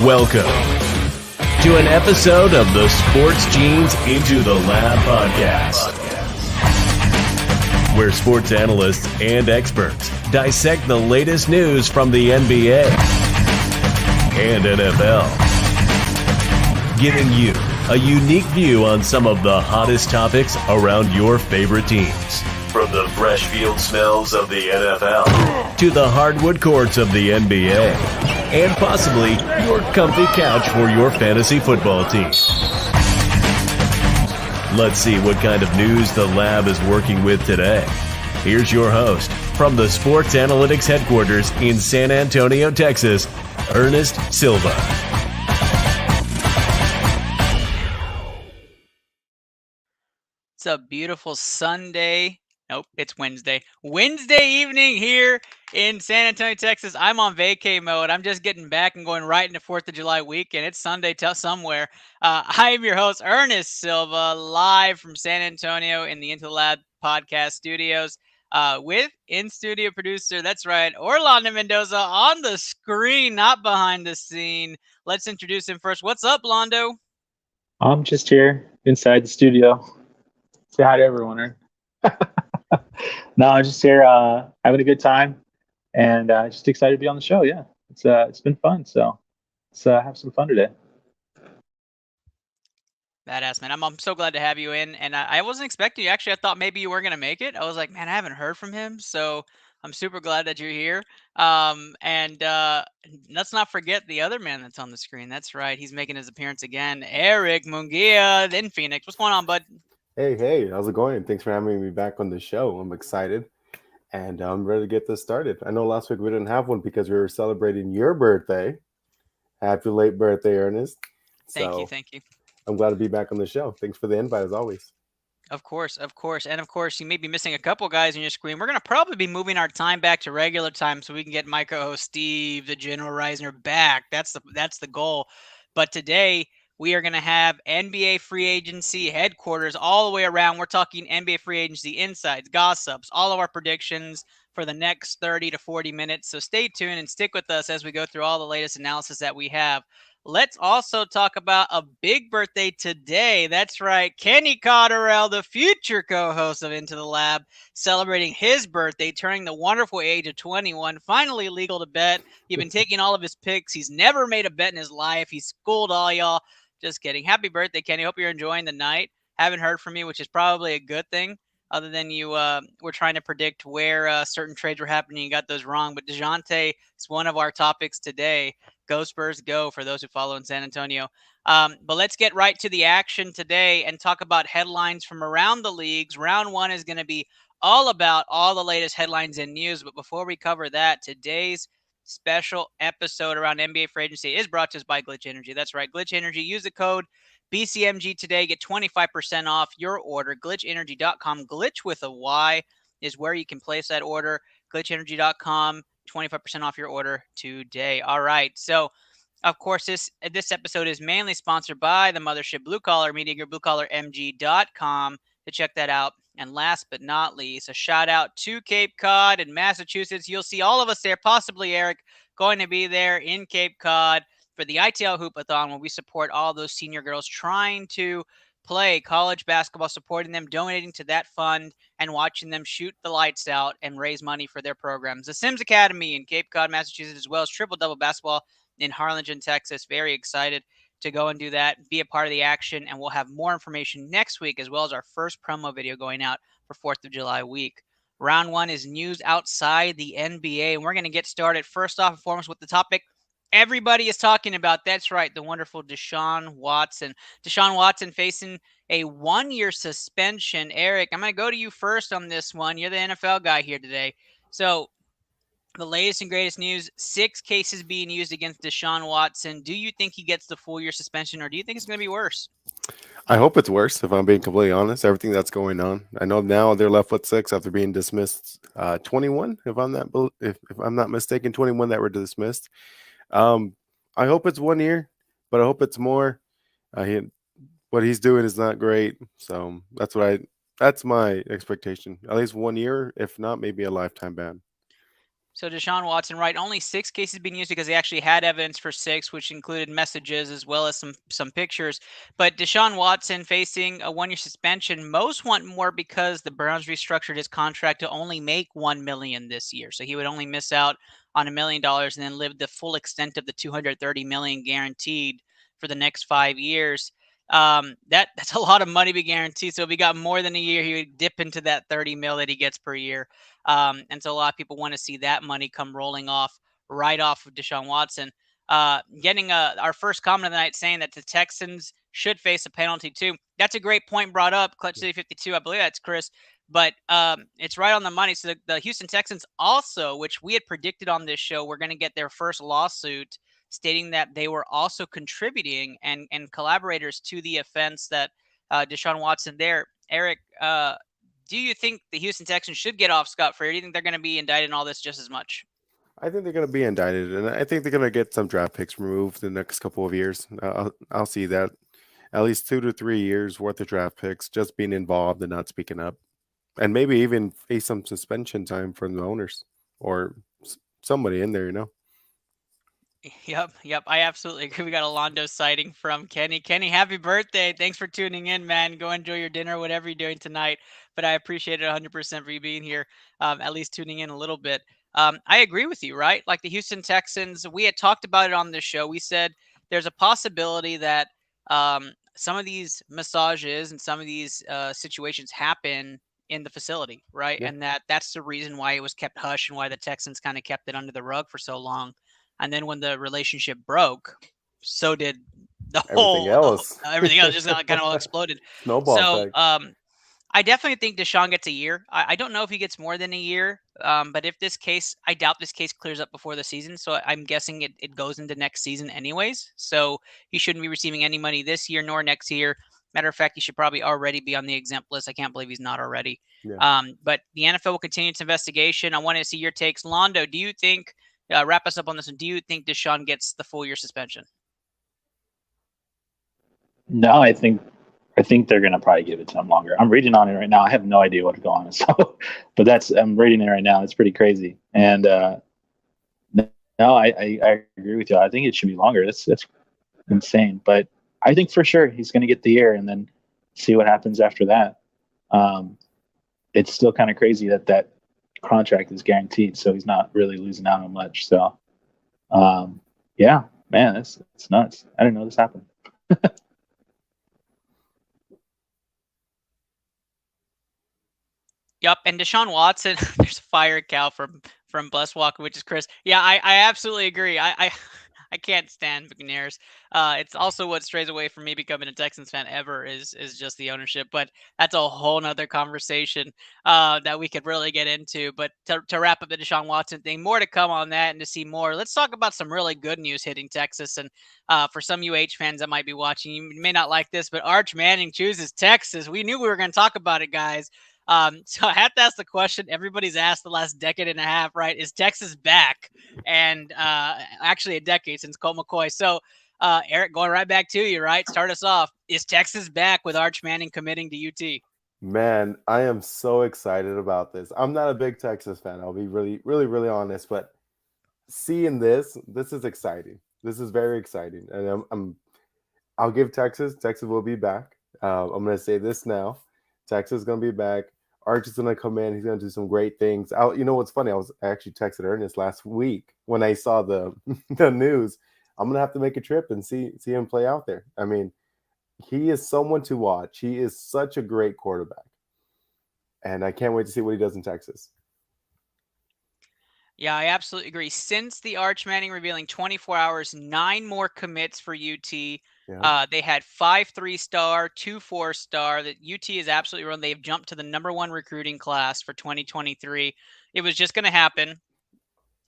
Welcome to an episode of the Sports Genes Into the Lab podcast, where sports analysts and experts dissect the latest news from the NBA and NFL, giving you a unique view on some of the hottest topics around your favorite teams. From the fresh field smells of the NFL to the hardwood courts of the NBA, and possibly your comfy couch for your fantasy football team. Let's see what kind of news the lab is working with today. Here's your host from the Sports Analytics headquarters in San Antonio, Texas, Ernest Silva. It's a beautiful Sunday. Nope, it's Wednesday. Wednesday evening here in San Antonio, Texas. I'm on vacay mode. I'm just getting back and going right into 4th of July weekend. It's Sunday somewhere. I am your host, Ernest Silva, live from San Antonio in the Into the Lab podcast studios with in-studio producer, that's right, Orlando Mendoza on the screen, not behind the scene. Let's introduce him first. What's up, Londo? I'm just here inside the studio. Say hi to everyone. No, I'm just here having a good time and just excited to be on the show. Yeah, it's been fun. So let's have some fun today. Badass, man. I'm so glad to have you in. And I wasn't expecting you. Actually, I thought maybe you weren't going to make it. I was like, man, I haven't heard from him. So I'm super glad that you're here. And let's not forget the other man that's on the screen. That's right. He's making his appearance again. Eric Munguia in Phoenix. What's going on, bud? Hey, how's it going? Thanks for having me back on the show. I'm excited and I'm ready to get this started. I know last week we didn't have one because we were celebrating your birthday. Happy late birthday, Ernest. Thank you. I'm glad to be back on the show. Thanks for the invite as always. Of course. And of course, you may be missing a couple guys on your screen. We're going to probably be moving our time back to regular time so we can get my co-host Steve, the General Reisner, back. That's the goal. But today we are going to have NBA free agency headquarters all the way around. We're talking NBA free agency insights, gossips, all of our predictions for the next 30 to 40 minutes. So stay tuned and stick with us as we go through all the latest analysis that we have. Let's also talk about a big birthday today. That's right. Kenny Cotterell, the future co-host of Into the Lab, celebrating his birthday, turning the wonderful age of 21, finally legal to bet. He's been taking all of his picks. He's never made a bet in his life. He's schooled all y'all. Just kidding. Happy birthday, Kenny. Hope you're enjoying the night. Haven't heard from you, which is probably a good thing, other than you were trying to predict where certain trades were happening. You got those wrong. But DeJounte is one of our topics today. Go Spurs, go, for those who follow in San Antonio. But let's get right to the action today and talk about headlines from around the leagues. Round one is going to be all about all the latest headlines and news. But before we cover that, today's special episode around NBA free agency is brought to us by Glitch Energy. That's right, Glitch Energy. Use the code BCMG today. Get 25% off your order. GlitchEnergy.com. Glitch with a Y is where you can place that order. GlitchEnergy.com. 25% off your order today. All right. So, of course, this episode is mainly sponsored by the mothership Blue Collar Media Group, bluecollarmg.com to check that out. And last but not least, a shout out to Cape Cod in Massachusetts. You'll see all of us there, possibly Eric, going to be there in Cape Cod for the ITL Hoopathon, where we support all those senior girls trying to play college basketball, supporting them, donating to that fund, and watching them shoot the lights out and raise money for their programs. The Sims Academy in Cape Cod, Massachusetts, as well as Triple Double Basketball in Harlingen, Texas. Very excited to go and do that, be a part of the action, and we'll have more information next week, as well as our first promo video going out for 4th of July week. Round one is news outside the NBA, and we're going to get started first off and foremost with the topic everybody is talking about. That's right, the wonderful Deshaun Watson. Deshaun Watson facing a 1-year suspension. Eric, I'm going to go to you first on this one. You're the NFL guy here today. So the latest and greatest news, 6 cases being used against Deshaun Watson. Do you think he gets the full year suspension, or do you think it's going to be worse? I hope it's worse, if I'm being completely honest. Everything that's going on. I know now they're left with 6 after being dismissed. 21, if I'm not mistaken, 21 that were dismissed. I hope it's 1 year, but I hope it's more. What he's doing is not great, so that's my expectation. At least 1 year, if not, maybe a lifetime ban. So Deshaun Watson, right? Only 6 cases being used because they actually had evidence for 6, which included messages as well as some pictures. But Deshaun Watson facing a 1-year suspension. Most want more because the Browns restructured his contract to only make $1 million this year, so he would only miss out on $1 million and then live the full extent of the $230 million guaranteed for the next 5 years. That's a lot of money to be guaranteed. So if he got more than a year, he would dip into that 30 mil that he gets per year. And so a lot of people want to see that money come rolling off right off of Deshaun Watson. Getting our first comment of the night saying that the Texans should face a penalty too. That's a great point brought up. Clutch City 52, I believe that's Chris. But it's right on the money. So the Houston Texans also, which we had predicted on this show, were going to get their first lawsuit stating that they were also contributing and collaborators to the offense that Deshaun Watson there. Eric, do you think the Houston Texans should get off scot-free, or do you think they're going to be indicted in all this just as much? I think they're going to be indicted, and I think they're going to get some draft picks removed in the next couple of years. I'll see that. At least 2 to 3 years worth of draft picks, just being involved and not speaking up. And maybe even face some suspension time from the owners or somebody in there, you know? Yep. I absolutely agree. We got a Londo sighting from Kenny. Kenny, happy birthday. Thanks for tuning in, man. Go enjoy your dinner, whatever you're doing tonight. But I appreciate it 100% for you being here, at least tuning in a little bit. I agree with you, right? Like the Houston Texans, we had talked about it on this show. We said there's a possibility that some of these massages and some of these situations happen in the facility, right? Yeah. And that's the reason why it was kept hush and why the Texans kind of kept it under the rug for so long. And then when the relationship broke, so did Everything else. everything else just kind of all exploded. Snowball So effect. I definitely think Deshaun gets a year. I don't know if he gets more than a year, but if this case, I doubt this case clears up before the season. So I'm guessing it goes into next season anyways. So he shouldn't be receiving any money this year nor next year. Matter of fact, he should probably already be on the exempt list. I can't believe he's not already. Yeah. But the NFL will continue its investigation. I want to see your takes. Londo, do you think, wrap us up on this one, do you think Deshaun gets the full year suspension? No, I think they're gonna probably give it to him longer. I'm reading on it right now. I have no idea what's going on. So, but I'm reading it right now. It's pretty crazy. And no, I agree with you. I think it should be longer. That's insane. But I think for sure he's gonna get the year and then see what happens after that. It's still kind of crazy that contract is guaranteed, so he's not really losing out on much. So, yeah, man, it's nuts. I didn't know this happened. Yep, and Deshaun Watson, there's a fire cow from Bless Walker, which is Chris. Yeah, I absolutely agree. I can't stand Buccaneers. It's also what strays away from me becoming a Texans fan ever is just the ownership. But that's a whole nother conversation that we could really get into. But to wrap up the Deshaun Watson thing, more to come on that and to see more. Let's talk about some really good news hitting Texas. And for some UH fans that might be watching, you may not like this, but Arch Manning chooses Texas. We knew we were going to talk about it, guys. So I have to ask the question everybody's asked the last decade and a half, right? Is Texas back? And actually a decade since Colt McCoy. So Eric, going right back to you, right? Start us off. Is Texas back with Arch Manning committing to UT? Man, I am so excited about this. I'm not a big Texas fan. I'll be really honest, but seeing this is exciting. This is very exciting. And I'll give Texas will be back. I'm going to say this now. Texas is going to be back. Arch is going to come in. He's going to do some great things. You know what's funny? I actually texted Ernest last week when I saw the news. I'm going to have to make a trip and see him play out there. I mean, he is someone to watch. He is such a great quarterback. And I can't wait to see what he does in Texas. Yeah, I absolutely agree. Since the Arch Manning revealing 24 hours, 9 more commits for UT. Yeah. They had 5 3-star, 2 4-star. That UT is absolutely run. They've jumped to the #1 recruiting class for 2023. It was just going to happen.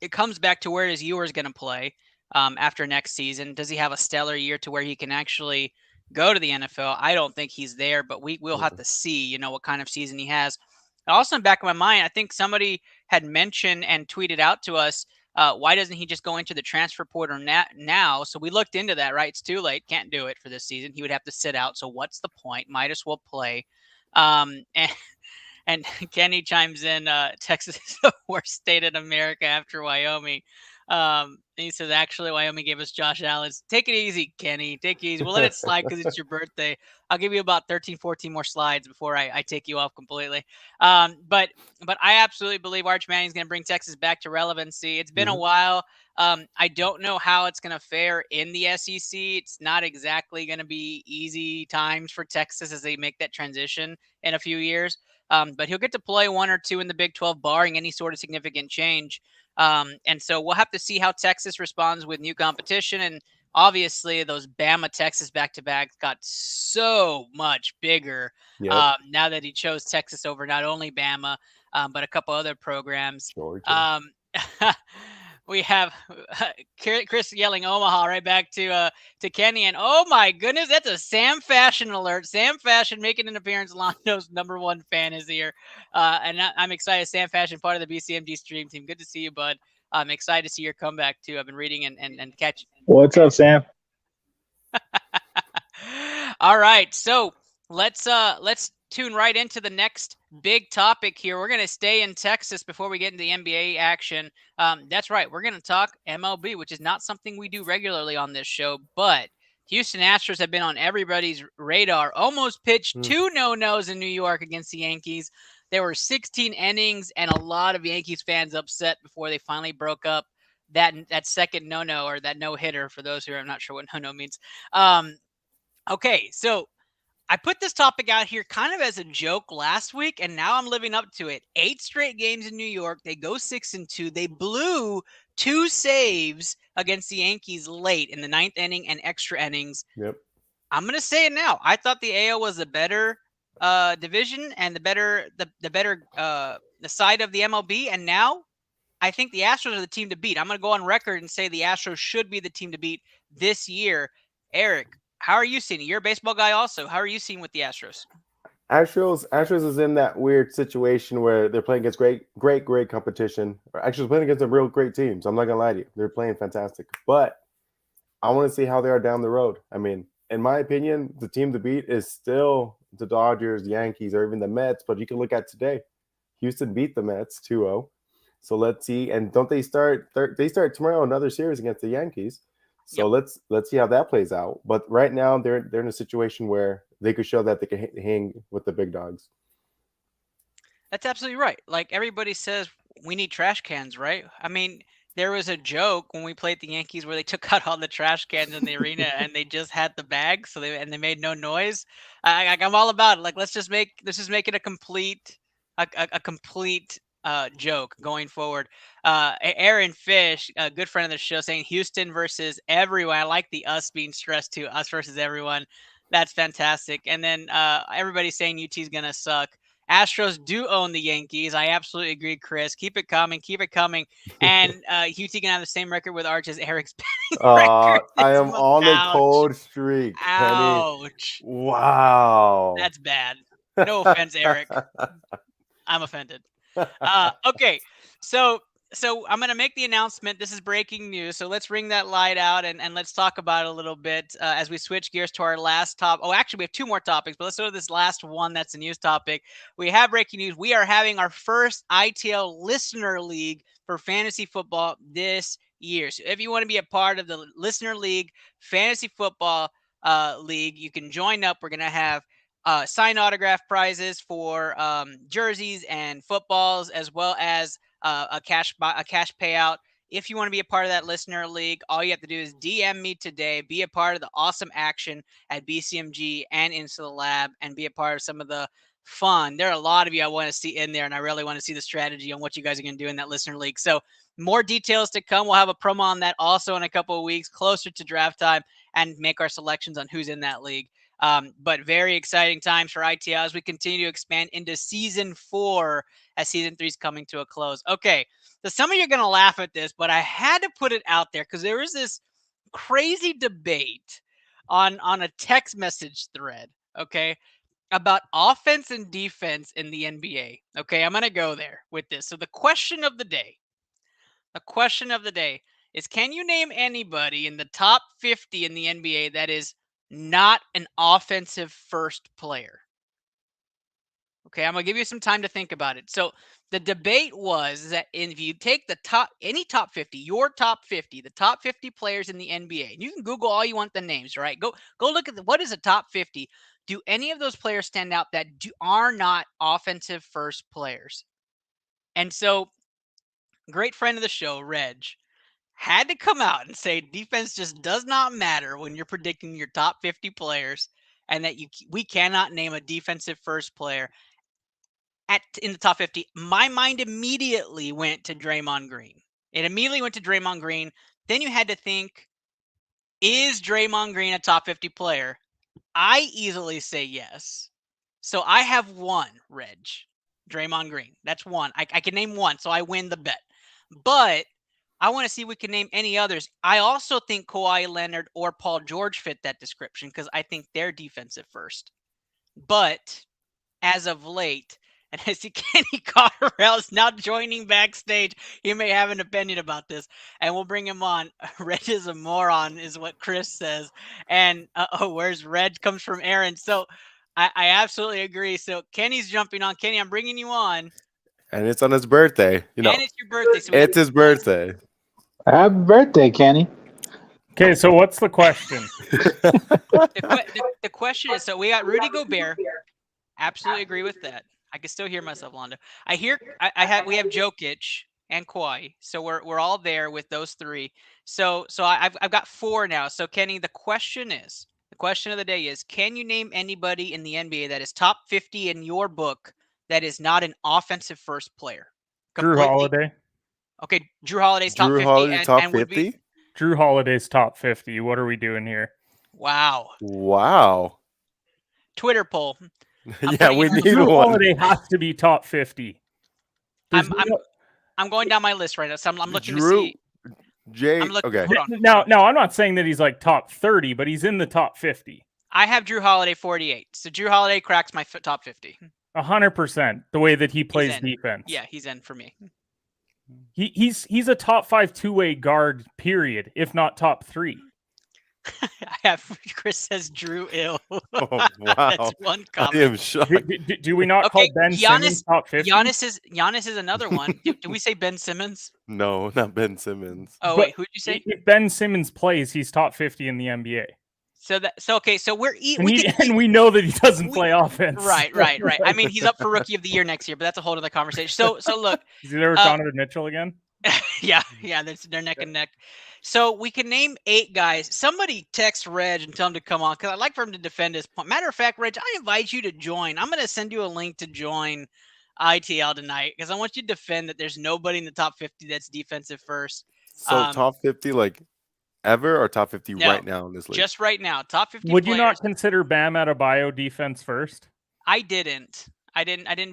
It comes back to where is Ewers going to play after next season? Does he have a stellar year to where he can actually go to the NFL? I don't think he's there, but we'll have to see, what kind of season he has. Also, in the back of my mind, I think somebody had mentioned and tweeted out to us, why doesn't he just go into the transfer portal now? So we looked into that, right? It's too late. Can't do it for this season. He would have to sit out. So what's the point? Might as well play. And And Kenny chimes in, Texas is the worst state in America after Wyoming. He says, actually, Wyoming gave us Josh Allen. Take it easy, Kenny. Take it easy. We'll let it slide because it's your birthday. I'll give you about 13, 14 more slides before I take you off completely. But I absolutely believe Arch Manning's going to bring Texas back to relevancy. It's been a while. I don't know how it's going to fare in the SEC. It's not exactly going to be easy times for Texas as they make that transition in a few years. But he'll get to play 1 or 2 in the Big 12, barring any sort of significant change. And so we'll have to see how Texas responds with new competition. And obviously, those Bama Texas back-to-backs got so much bigger now that he chose Texas over not only Bama, but a couple other programs. Georgia. We have Chris yelling Omaha right back to Kenny. And oh my goodness, that's a Sam Fashion alert. Sam Fashion making an appearance. Londo's #1 fan is here. And I'm excited. Sam Fashion, part of the BCMG stream team. Good to see you, bud. I'm excited to see your comeback too. I've been reading and catching. What's up, Sam? All right. So let's tune right into the next big topic here. We're going to stay in Texas before we get into the NBA action. That's right. We're going to talk MLB, which is not something we do regularly on this show, but Houston Astros have been on everybody's radar. Almost pitched 2 no-nos in New York against the Yankees. There were 16 innings and a lot of Yankees fans upset before they finally broke up that second no-no, or that no-hitter, for those who are not sure what no-no means. Okay, so I put this topic out here kind of as a joke last week, and now I'm living up to it. 8 straight games in New York. They go 6-2. They blew 2 saves against the Yankees late in the 9th inning and extra innings. Yep. I'm going to say it now. I thought the AL was a better division and the better the side of the MLB, and now I think the Astros are the team to beat. I'm going to go on record and say the Astros should be the team to beat this year. Eric, how are you seeing it? You're a baseball guy also. How are you seeing with the Astros? Astros is in that weird situation where they're playing against great competition. Actually, playing against some real great teams. I'm not gonna lie to you, they're playing fantastic. But I want to see how they are down the road. I mean, in my opinion, the team to beat is still the Dodgers, the Yankees, or even the Mets. But you can look at today. Houston beat the Mets 2-0. So let's see. And don't they start? They start tomorrow another series against the Yankees. So let's see how that plays out. But right now they're in a situation where they could show that they can hang with the big dogs. That's absolutely right. Like everybody says, we need trash cans, right? I mean, there was a joke when we played the Yankees where they took out all the trash cans in the arena and they just had the bags, so they made no noise. I'm all about it. Like let's just make it a complete joke going forward. Aaron Fish, a good friend of the show, saying Houston versus everyone. I like the us being stressed too. Us versus everyone. That's fantastic. And then everybody's saying UT's going to suck. Astros do own the Yankees. I absolutely agree, Chris. Keep it coming. Keep it coming. And UT can have the same record with Arch as Eric's record. I am on a cold streak. Ouch. Penny. Wow. That's bad. No offense, Eric. I'm offended. Okay, so I'm going to make the announcement. This is breaking news, so let's ring that light out and let's talk about it a little bit as we switch gears to our last topic. Oh, actually, we have 2 more topics, but let's go to this last one that's a news topic. We have breaking news. We are having our first ITL Listener League for fantasy football this year. So if you want to be a part of the Listener League Fantasy Football League, you can join up. We're going to have signed autograph prizes for jerseys and footballs, as well as a cash payout. If you want to be a part of that listener league, all you have to do is DM me today, be a part of the awesome action at BCMG and Into the Lab, and be a part of some of the fun. There are a lot of you I want to see in there, and I really want to see the strategy on what you guys are going to do in that listener league. So more details to come. We'll have a promo on that also in a couple of weeks, closer to draft time, and make our selections on who's in that league. But very exciting times for ITL as we continue to expand into season 4 as season 3 is coming to a close. Okay, so some of you are going to laugh at this, but I had to put it out there because there was this crazy debate on a text message thread, okay, about offense and defense in the NBA. Okay, I'm going to go there with this. So the question of the day is, can you name anybody in the top 50 in the NBA that is not an offensive first player? Okay, I'm gonna give you some time to think about it. So the debate was that if you take any top 50, your top 50, the top 50 players in the NBA, and you can Google all you want the names, right? Go look at what is a top 50. Do any of those players stand out that are not offensive first players? And so, great friend of the show, Reg, had to come out and say defense just does not matter when you're predicting your top 50 players, and that we cannot name a defensive first player in the top 50. My mind immediately went to Draymond Green. It immediately went to Draymond Green. Then you had to think, is Draymond Green a top 50 player? I easily say yes. So I have one, Reg. Draymond Green. That's one. I can name one, so I win the bet. But I want to see if we can name any others. I also think Kawhi Leonard or Paul George fit that description because I think they're defensive first. But as of late, and I see Kenny Cotterell is now joining backstage. He may have an opinion about this, and we'll bring him on. Reg is a moron, is what Chris says. And where's Reg comes from Aaron. So I absolutely agree. So Kenny's jumping on. Kenny, I'm bringing you on. And it's on his birthday. You know, and it's your birthday. So it's his birthday. Happy birthday, Kenny. Okay, so what's the question? The question is, so we got Rudy Gobert. Absolutely agree with that. I can still hear myself, Londo. We have Jokic and Kawhi, so we're all there with those three. So I've got four now. So Kenny, the question of the day is, can you name anybody in the NBA that is top 50 in your book that is not an offensive first player? Drew Holiday. Okay, Drew Holiday's top 50. Holiday top 50? Drew Holiday's top 50. What are we doing here? Wow. Twitter poll. Yeah, we need Drew one. Holiday has to be top 50. I'm going down my list right now, so I'm looking Drew, to see. Jay, Okay. Now, I'm not saying that he's like top 30, but he's in the top 50. I have Drew Holiday 48. So Drew Holiday cracks my top 50. 100%. The way that he plays defense. Yeah, he's in for me. He's a top 5 two-way guard, period, if not top 3. I have Chris says Drew ill. Oh, wow. That's one comment. I am shocked. Do we not call Ben Simmons top 50? Giannis is another one. Do we say Ben Simmons? No, not Ben Simmons. Oh, wait, who'd you say? If Ben Simmons plays, he's top 50 in the NBA. So we're and we know that he doesn't play offense. Right. I mean, he's up for Rookie of the Year next year, but that's a whole other conversation. So look. Is he there with Donovan Mitchell again? Yeah, they're neck and neck. So we can name 8 guys. Somebody text Reg and tell him to come on because I'd like for him to defend his point. Matter of fact, Reg, I invite you to join. I'm going to send you a link to join ITL tonight because I want you to defend that there's nobody in the top 50 that's defensive first. So top 50 like ever or top 50 right now in this league? Just right now. Top 50 Would players. You not consider Bam Adebayo defense first? I didn't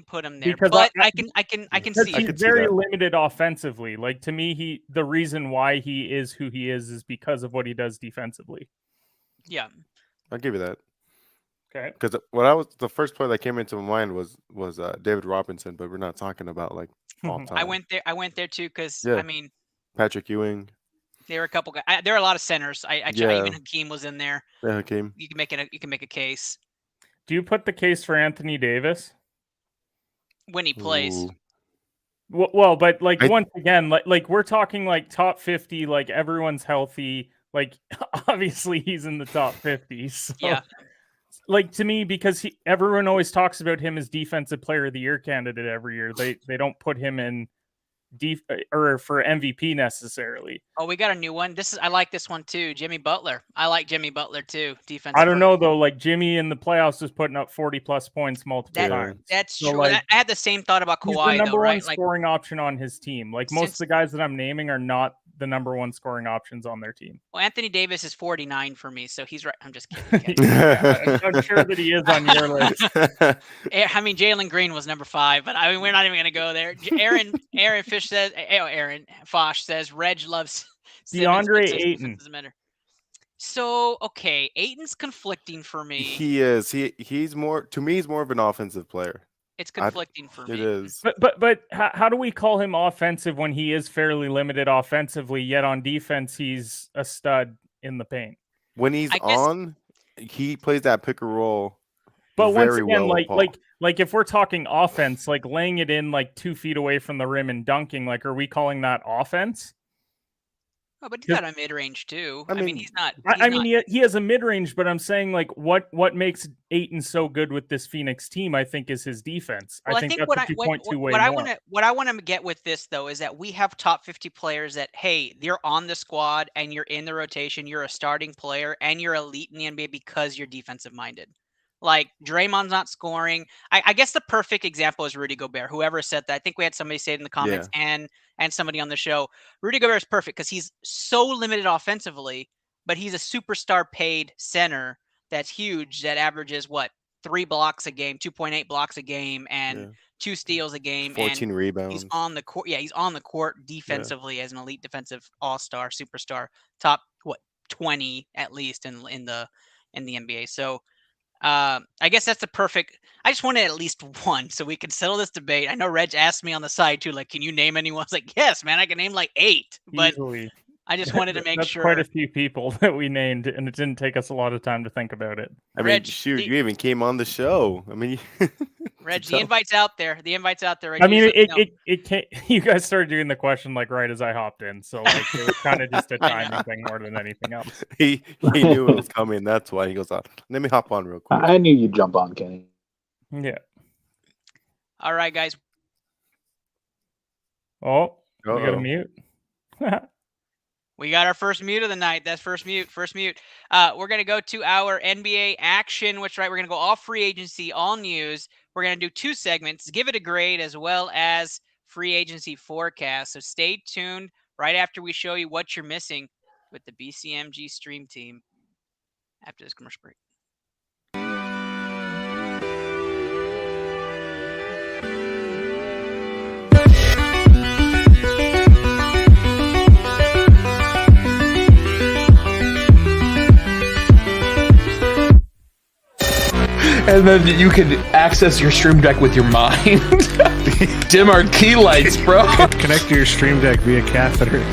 put him there, because but I can see he's very limited offensively. Like to me, the reason why he is who he is because of what he does defensively. Yeah, I'll give you that. Okay, because the first player that came into my mind was David Robinson, but we're not talking about like all time. I went there too because I mean Patrick Ewing. There were a couple guys. There are a lot of centers. Even Hakeem was in there. Yeah, Hakeem. You can make a case. Do you put the case for Anthony Davis? When he plays. Ooh. Well, but like once again, like we're talking like top 50, like everyone's healthy. Like obviously he's in the top 50. So, yeah. Like to me, because everyone always talks about him as defensive player of the year candidate every year. They don't put him in or for MVP necessarily. Oh, we got a new one. I like this one too. Jimmy Butler. I like Jimmy Butler too. Defense. I don't know though. Like Jimmy in the playoffs was putting up 40+ points multiple times. That's so, true. like, I had the same thought about Kawhi. He's the number one one scoring option on his team. Like most of the guys that I'm naming are not the number one scoring options on their team. Well, Anthony Davis is 49 for me, so he's right. I'm just kidding. I'm sure that he is on your list. I mean, Jalen Green was number 5, but I mean, we're not even going to go there. Aaron Fish says, Aaron Fosh says, Reg loves DeAndre Ayton. Doesn't matter. So, okay, Ayton's conflicting for me. He is. He's more, to me, he's more of an offensive player. It's conflicting for me. It is. But how do we call him offensive when he is fairly limited offensively, yet on defense he's a stud in the paint? When he's on, he plays that pick and roll. But once Very again, well, like if we're talking offense, like laying it in like 2 feet away from the rim and dunking, like are we calling that offense? Oh, but he's got a mid-range too. I I mean, mean- he's not. I mean, he has a mid-range, but I'm saying like what makes Ayton so good with this Phoenix team, I think, is his defense. Well, I think that's what what you point to way what I more. want to get with this though is that we have top 50 players that hey, you're on the squad and you're in the rotation, you're a starting player and you're elite in the NBA because you're defensive minded. Like Draymond's not scoring. I guess the perfect example is Rudy Gobert. Whoever said that, I think we had somebody say it in the comments and somebody on the show. Rudy Gobert is perfect because he's so limited offensively, but he's a superstar paid center that's huge that averages what 3 blocks a game, 2.8 blocks a game, and 2 steals a game, 14 and rebounds. he's on the court. Yeah, he's on the court defensively as an elite defensive all-star, superstar, top 20 at least in the NBA. So I guess that's the perfect. I just wanted at least one so we can settle this debate. I know Reg asked me on the side too, like, can you name anyone? I was like, yes, man, I can name like 8, but Easily. I just wanted to make That's sure. quite a few people that we named, and it didn't take us a lot of time to think about it. I mean, Reg, shoot, you even came on the show. I mean, Reg, the invite's out there. The invite's out there. Reg, I mean, just let me know. it can't. You guys started doing the question like right as I hopped in, so like it was kind of just a timing thing more than anything else. he knew it was coming. That's why he goes, let me hop on real quick. I knew you'd jump on, Kenny. Yeah. All right, guys. Oh, we got a Uh-oh. mute. We got our first mute of the night. That's first mute. We're going to go to our NBA action, which, right, we're going to go all free agency, all news. We're going to do 2 segments, give it a grade, as well as free agency forecast. So stay tuned right after we show you what you're missing with the BCMG stream team after this commercial break. And then you can access your stream deck with your mind. Dim our key lights, bro. Connect to your stream deck via catheter.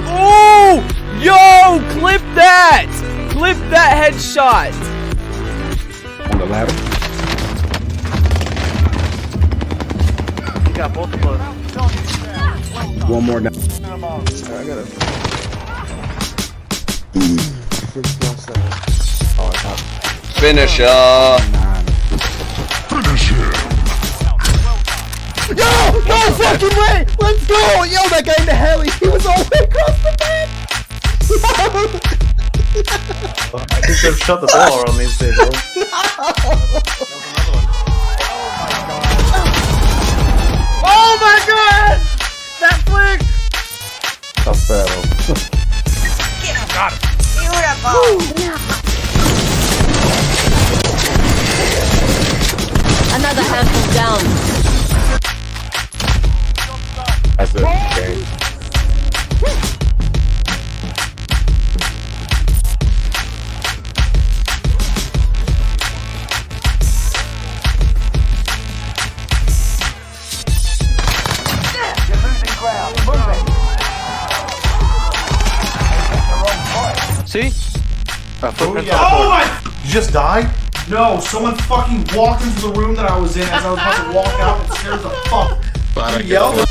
Oh! Yo! Clip that! Clip that headshot! On the ladder. You got both of those. One more now. I gotta. Finisher. No fucking way! Let's go! Yo, that guy in the heli, he was all the way across the bed! I think they've shut the door on these people. Oh my god! That flick! Tough battle. Another handful down. That's it. Okay. See? Oh my! You just died? No, someone fucking walked into the room that I was in as I was about to walk out and scared the fuck. You yelled.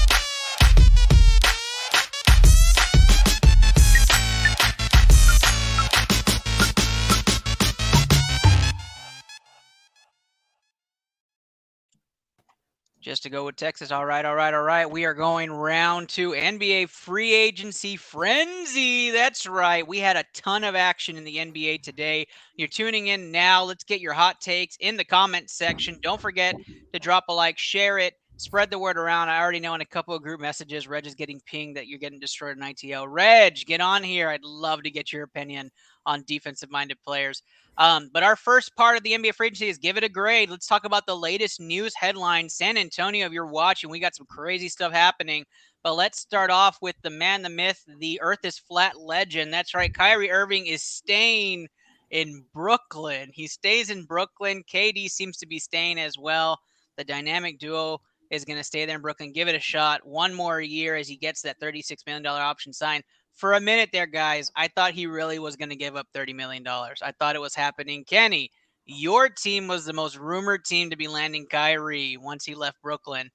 Just to go with Texas. All right. We are going round 2 NBA free agency frenzy. That's right. We had a ton of action in the NBA today. You're tuning in now. Let's get your hot takes in the comment section. Don't forget to drop a like, share it, spread the word around. I already know in a couple of group messages, Reg is getting pinged that you're getting destroyed in ITL. Reg, get on here. I'd love to get your opinion on defensive-minded players. But our first part of the NBA free agency is give it a grade. Let's talk about the latest news headlines. San Antonio, if you're watching, we got some crazy stuff happening. But let's start off with the man, the myth, the Earth is flat legend. That's right. Kyrie Irving is staying in Brooklyn. He stays in Brooklyn. KD seems to be staying as well. The dynamic duo is going to stay there in Brooklyn. Give it a shot. One more year as he gets that $36 million option signed. For a minute there, guys, I thought he really was going to give up $30 million. I thought it was happening. Kenny, your team was the most rumored team to be landing Kyrie once he left Brooklyn.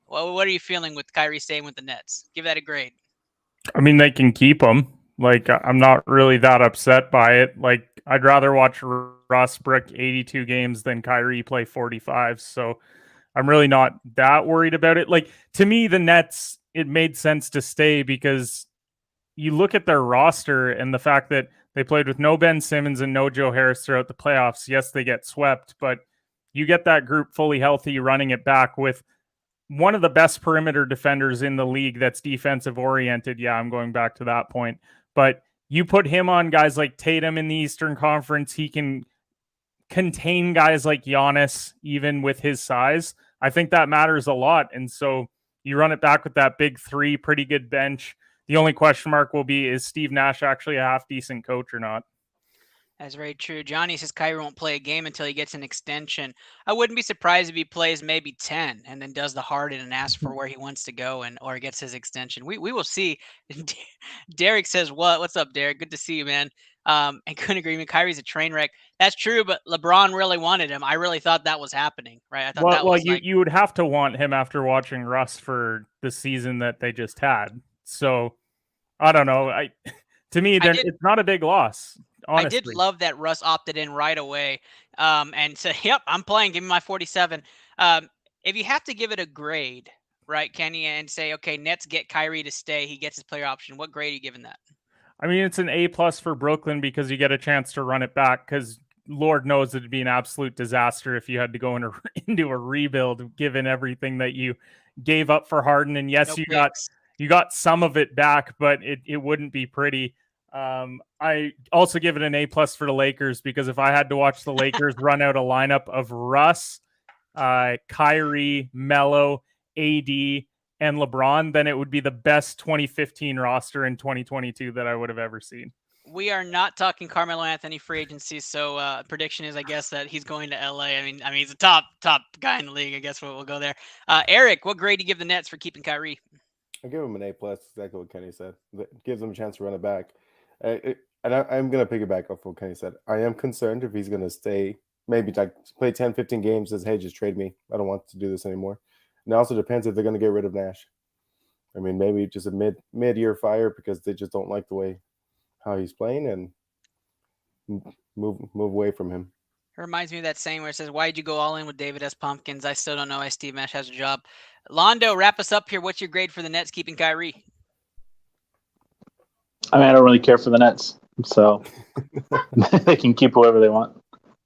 Well, what are you feeling with Kyrie staying with the Nets? Give that a grade. I mean, they can keep him. Like, I'm not really that upset by it. Like, I'd rather watch Russ brick 82 games than Kyrie play 45. So I'm really not that worried about it. Like, to me, the Nets, it made sense to stay because you look at their roster and the fact that they played with no Ben Simmons and no Joe Harris throughout the playoffs. Yes, they get swept, but you get that group fully healthy, running it back with one of the best perimeter defenders in the league that's defensive oriented. Yeah, I'm going back to that point. But you put him on guys like Tatum in the Eastern Conference, he can contain guys like Giannis, even with his size. I think that matters a lot. And so you run it back with that big three, pretty good bench. The only question mark will be, is Steve Nash actually a half-decent coach or not? That's very true. Johnny says Kyrie won't play a game until he gets an extension. I wouldn't be surprised if he plays maybe 10 and then does the Harden and asks for where he wants to go or gets his extension. We will see. Derek says, what's up, Derek? Good to see you, man. And couldn't agree with Kyrie's a train wreck. That's true, but LeBron really wanted him. I really thought that was happening, right? I thought you would have to want him after watching Russ for the season that they just had. So I don't know. To me, it's not a big loss. Honestly. I did love that Russ opted in right away and said, yep, I'm playing. Give me my 47. If you have to give it a grade, right, Kenny, and say, okay, Nets get Kyrie to stay. He gets his player option. What grade are you giving that? I mean, it's an A+ for Brooklyn because you get a chance to run it back because Lord knows it'd be an absolute disaster if you had to go into a rebuild given everything that you gave up for Harden. And yes, you got some of it back, but it wouldn't be pretty. I also give it an A+ for the Lakers because if I had to watch the Lakers run out a lineup of Russ, Kyrie, Melo, AD, and LeBron, then it would be the best 2015 roster in 2022 that I would have ever seen. We are not talking Carmelo Anthony free agency, so prediction is, I guess, that he's going to LA. I mean, he's a top guy in the league. I guess we'll go there. Eric, what grade do you give the Nets for keeping Kyrie? I give him an A+. Exactly what Kenny said. It gives him a chance to run it back. I'm going to piggyback off what Kenny said. I am concerned if he's going to stay, maybe like play 10, 15 games, says, hey, just trade me. I don't want to do this anymore. And it also depends if they're going to get rid of Nash. I mean, maybe just a mid-year fire because they just don't like the way how he's playing and move away from him. It reminds me of that saying where it says, why did you go all in with David S. Pumpkins? I still don't know why Steve Nash has a job. Londo, wrap us up here. What's your grade for the Nets keeping Kyrie? I mean, I don't really care for the Nets, so they can keep whoever they want.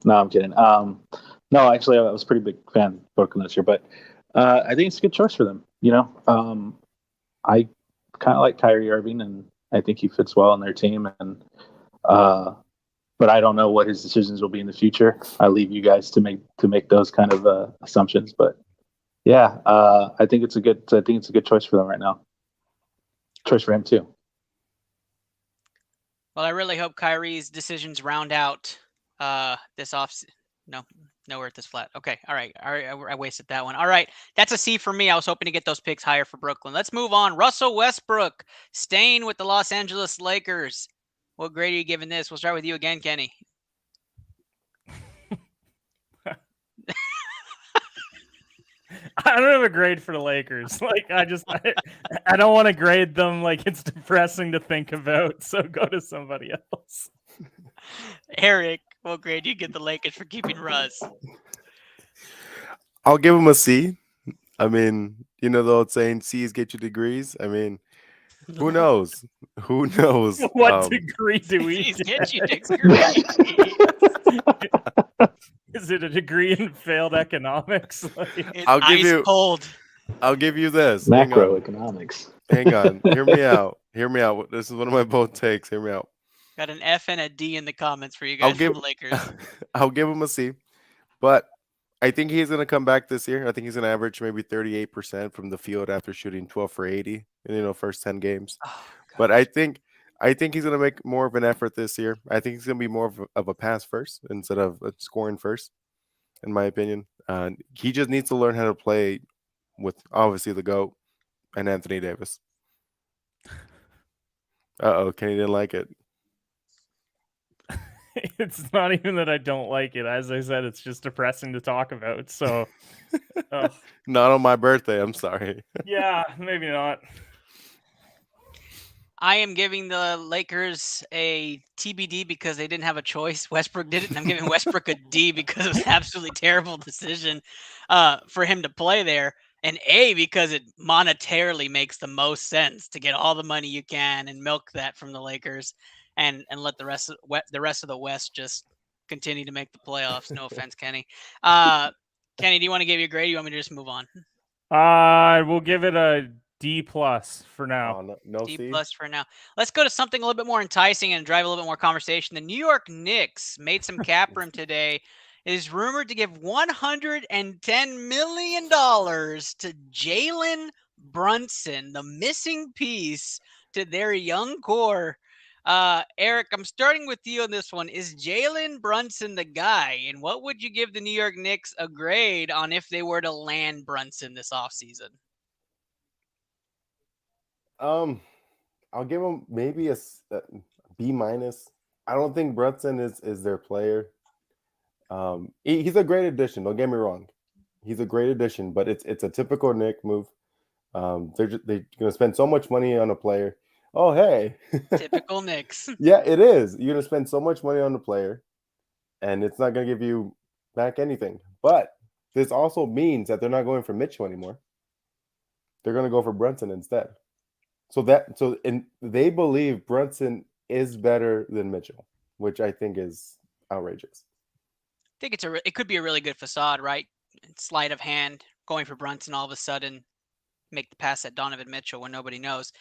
No, I'm kidding. No, actually, I was a pretty big fan of Brooklyn this year, but I think it's a good choice for them. You know, I kind of like Kyrie Irving, and I think he fits well on their team. And but I don't know what his decisions will be in the future. I leave you guys to make those kind of assumptions. But yeah, I think it's a good choice for them right now. Choice for him too. Well, I really hope Kyrie's decisions round out this off. No, nowhere at this flat. Okay, all right. I wasted that one. All right, that's a C for me. I was hoping to get those picks higher for Brooklyn. Let's move on. Russell Westbrook staying with the Los Angeles Lakers. What grade are you giving this? We'll start with you again, Kenny. I don't have a grade for the Lakers. Like, I don't want to grade them. Like, it's depressing to think about. So go to somebody else. Eric, what grade do you give the Lakers for keeping Russ? I'll give them a C. I mean, you know the old saying, C's get you degrees. I mean, who knows? Who knows? What degree do we C's get you degrees? Is it a degree in failed economics? I'll give you this. Macroeconomics. Hang on. Hear me out. This is one of my bold takes. Hear me out. Got an F and a D in the comments for you guys from the Lakers. I'll give him a C. But I think he's going to come back this year. I think he's going to average maybe 38% from the field after shooting 12 for 80 in, first 10 games. Oh, but I think he's going to make more of an effort this year. I think he's going to be more of a pass first instead of scoring first, in my opinion. He just needs to learn how to play with, obviously, the GOAT and Anthony Davis. Uh-oh, Kenny didn't like it. It's not even that I don't like it. As I said, it's just depressing to talk about. So, Not on my birthday. I'm sorry. yeah, maybe not. I am giving the Lakers a TBD because they didn't have a choice. Westbrook did it, and I'm giving Westbrook a D because it was an absolutely terrible decision for him to play there. An A because it monetarily makes the most sense to get all the money you can and milk that from the Lakers, and let the rest of the West just continue to make the playoffs. No offense, Kenny. Kenny, do you want to give you a grade? Or you want me to just move on? We'll give it a D+ for now. Oh, no D+ C? for now. Let's go to something a little bit more enticing and drive a little bit more conversation. The New York Knicks made some cap room today. It is rumored to give $110 million to Jalen Brunson, the missing piece to their young core. Eric, I'm starting with you on this one. Is Jalen Brunson the guy? And what would you give the New York Knicks a grade on if they were to land Brunson this offseason? I'll give him maybe a B-. I don't think Brunson is their player. He's a great addition. Don't get me wrong. He's a great addition, but it's a typical Knick move. They're going to spend so much money on a player. Oh, hey. Typical Knicks. Yeah, it is. You're going to spend so much money on the player, and it's not going to give you back anything. But this also means that they're not going for Mitchell anymore. They're going to go for Brunson instead. So they believe Brunson is better than Mitchell, which I think is outrageous. I think it could be a really good facade, right? Sleight of hand, going for Brunson all of a sudden, make the pass at Donovan Mitchell when nobody knows.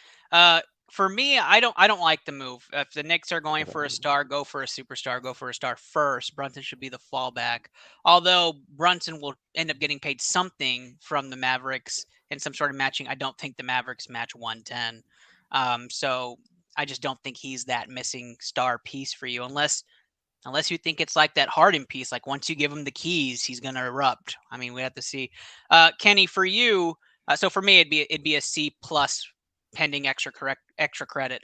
For me, I don't like the move. If the Knicks are going for a star, go for a superstar, go for a star first. Brunson should be the fallback. Although Brunson will end up getting paid something from the Mavericks in some sort of matching. I don't think the Mavericks match 110. So I just don't think he's that missing star piece for you, unless you think it's like that Harden piece. Like once you give him the keys, he's gonna erupt. I mean, we have to see. Kenny, for you, so for me, it'd be a C+ pending extra credit.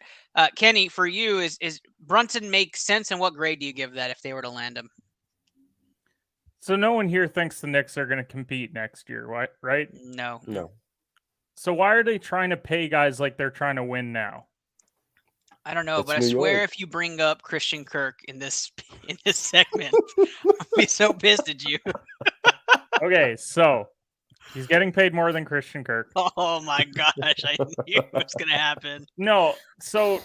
Kenny, for you, is Brunson make sense, and what grade do you give that if they were to land him? So no one here thinks the Knicks are going to compete next year, right? No. So why are they trying to pay guys like they're trying to win now? I don't know, It's but I New swear York. if you bring up Christian Kirk in this segment, I'll be so pissed at you. Okay, so he's getting paid more than Christian Kirk. Oh my gosh, I knew it was going to happen. No, so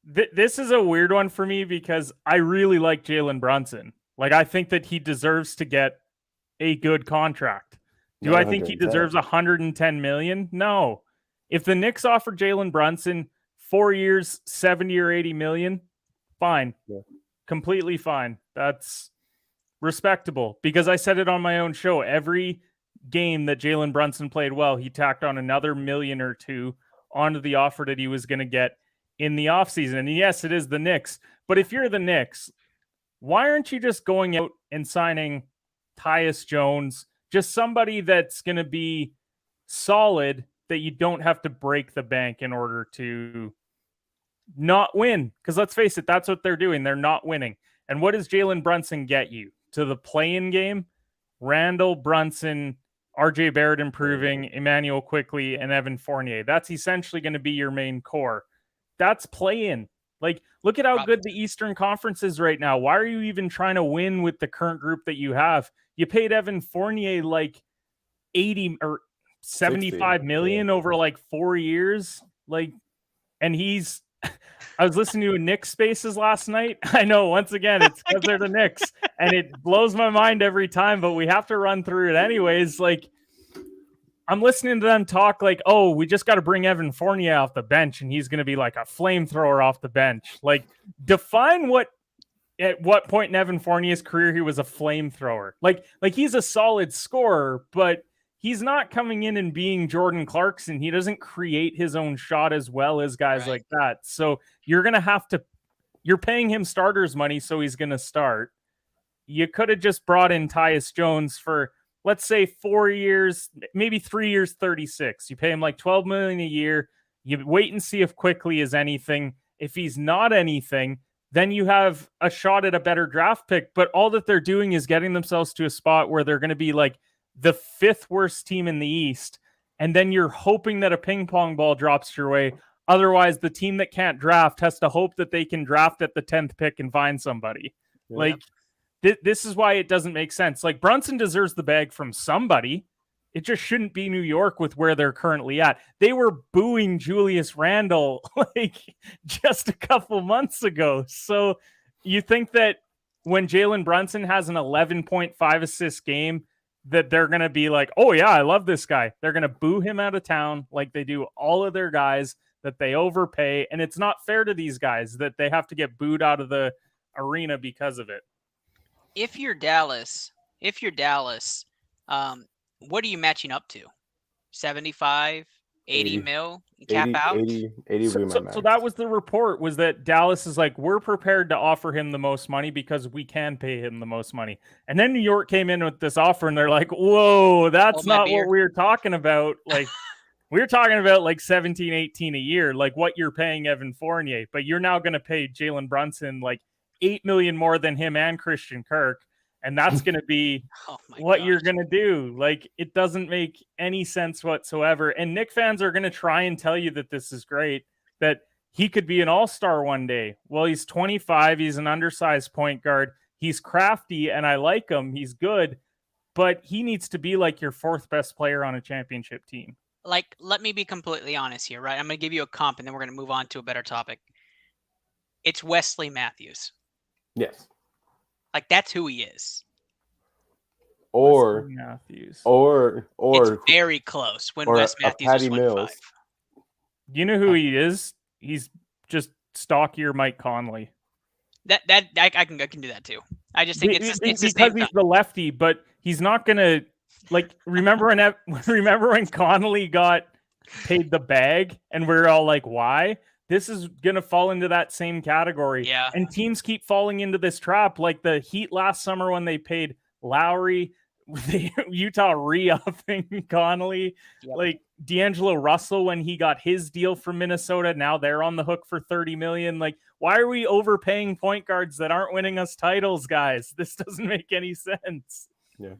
this is a weird one for me because I really like Jalen Brunson. Like, I think that he deserves to get a good contract. Do I think he deserves $110 million? No. If the Knicks offered Jalen Brunson 4 years, 70 or 80 million, fine. Yeah. Completely fine. That's respectable because I said it on my own show. Every game that Jalen Brunson played well, he tacked on another $1 million or $2 million onto the offer that he was going to get in the offseason. And yes, it is the Knicks. But if you're the Knicks, why aren't you just going out and signing Tyus Jones, just somebody that's going to be solid that you don't have to break the bank in order to not win? Because let's face it, that's what they're doing. They're not winning. And what does Jalen Brunson get you? To the play-in game? Randall, Brunson, RJ Barrett improving, Emmanuel Quickley, and Evan Fournier. That's essentially going to be your main core. That's play-in. Like, look at how good the Eastern Conference is right now. Why are you even trying to win with the current group that you have? You paid Evan Fournier like 80 or 75 million over like 4 years. Like, and he's, I was listening to a Knicks Spaces last night. I know, once again, it's because they're the Knicks, and it blows my mind every time, but we have to run through it anyways. Like, I'm listening to them talk like, oh, we just got to bring Evan Fournier off the bench, and he's going to be like a flamethrower off the bench. Like, define at what point in Evan Fournier's career he was a flamethrower. Like he's a solid scorer, but he's not coming in and being Jordan Clarkson. He doesn't create his own shot as well as guys like that. So you're paying him starters money, so he's going to start. You could have just brought in Tyus Jones for, let's say 4 years, maybe 3 years, 36. You pay him like $12 million a year. You wait and see if Quickly is anything. If he's not anything, then you have a shot at a better draft pick. But all that they're doing is getting themselves to a spot where they're going to be like the 5th worst team in the East. And then you're hoping that a ping pong ball drops your way. Otherwise, the team that can't draft has to hope that they can draft at the 10th pick and find somebody. Yeah. Like, this is why it doesn't make sense. Like, Brunson deserves the bag from somebody. It just shouldn't be New York with where they're currently at. They were booing Julius Randle like just a couple months ago. So you think that when Jalen Brunson has an 11.5 assist game, that they're going to be like, oh yeah, I love this guy. They're going to boo him out of town like they do all of their guys that they overpay. And it's not fair to these guys that they have to get booed out of the arena because of it. If you're Dallas, what are you matching up to? 75, 80 mil cap 80, out? 80 would be my max. So that was the report, was that Dallas is like, we're prepared to offer him the most money because we can pay him the most money. And then New York came in with this offer and they're like, whoa, that's not what we were talking about. Like, we were talking about like 17, 18 a year, like what you're paying Evan Fournier, but you're now going to pay Jalen Brunson like $8 million more than him and Christian Kirk. And that's going to be what you're going to do. Like, it doesn't make any sense whatsoever. And Knick fans are going to try and tell you that this is great, that he could be an all-star one day. Well, he's 25. He's an undersized point guard. He's crafty, and I like him. He's good. But he needs to be like your 4th best player on a championship team. Like, let me be completely honest here, right? I'm going to give you a comp, and then we're going to move on to a better topic. It's Wesley Matthews. Yes. Like, that's who he is. Or Matthews. Or it's very close when Wes Matthews Patty was 25. Mills. You know who he is? He's just stockier Mike Conley. I can do that too. I just think it's because he's the lefty, but he's not gonna like. Remember when Conley got paid the bag, and we're all like, why? This is going to fall into that same category. Yeah. And teams keep falling into this trap. Like the Heat last summer when they paid Lowry, Utah re-upping Conley, like D'Angelo Russell when he got his deal from Minnesota. Now they're on the hook for $30 million. Like, why are we overpaying point guards that aren't winning us titles, guys? This doesn't make any sense. Yeah.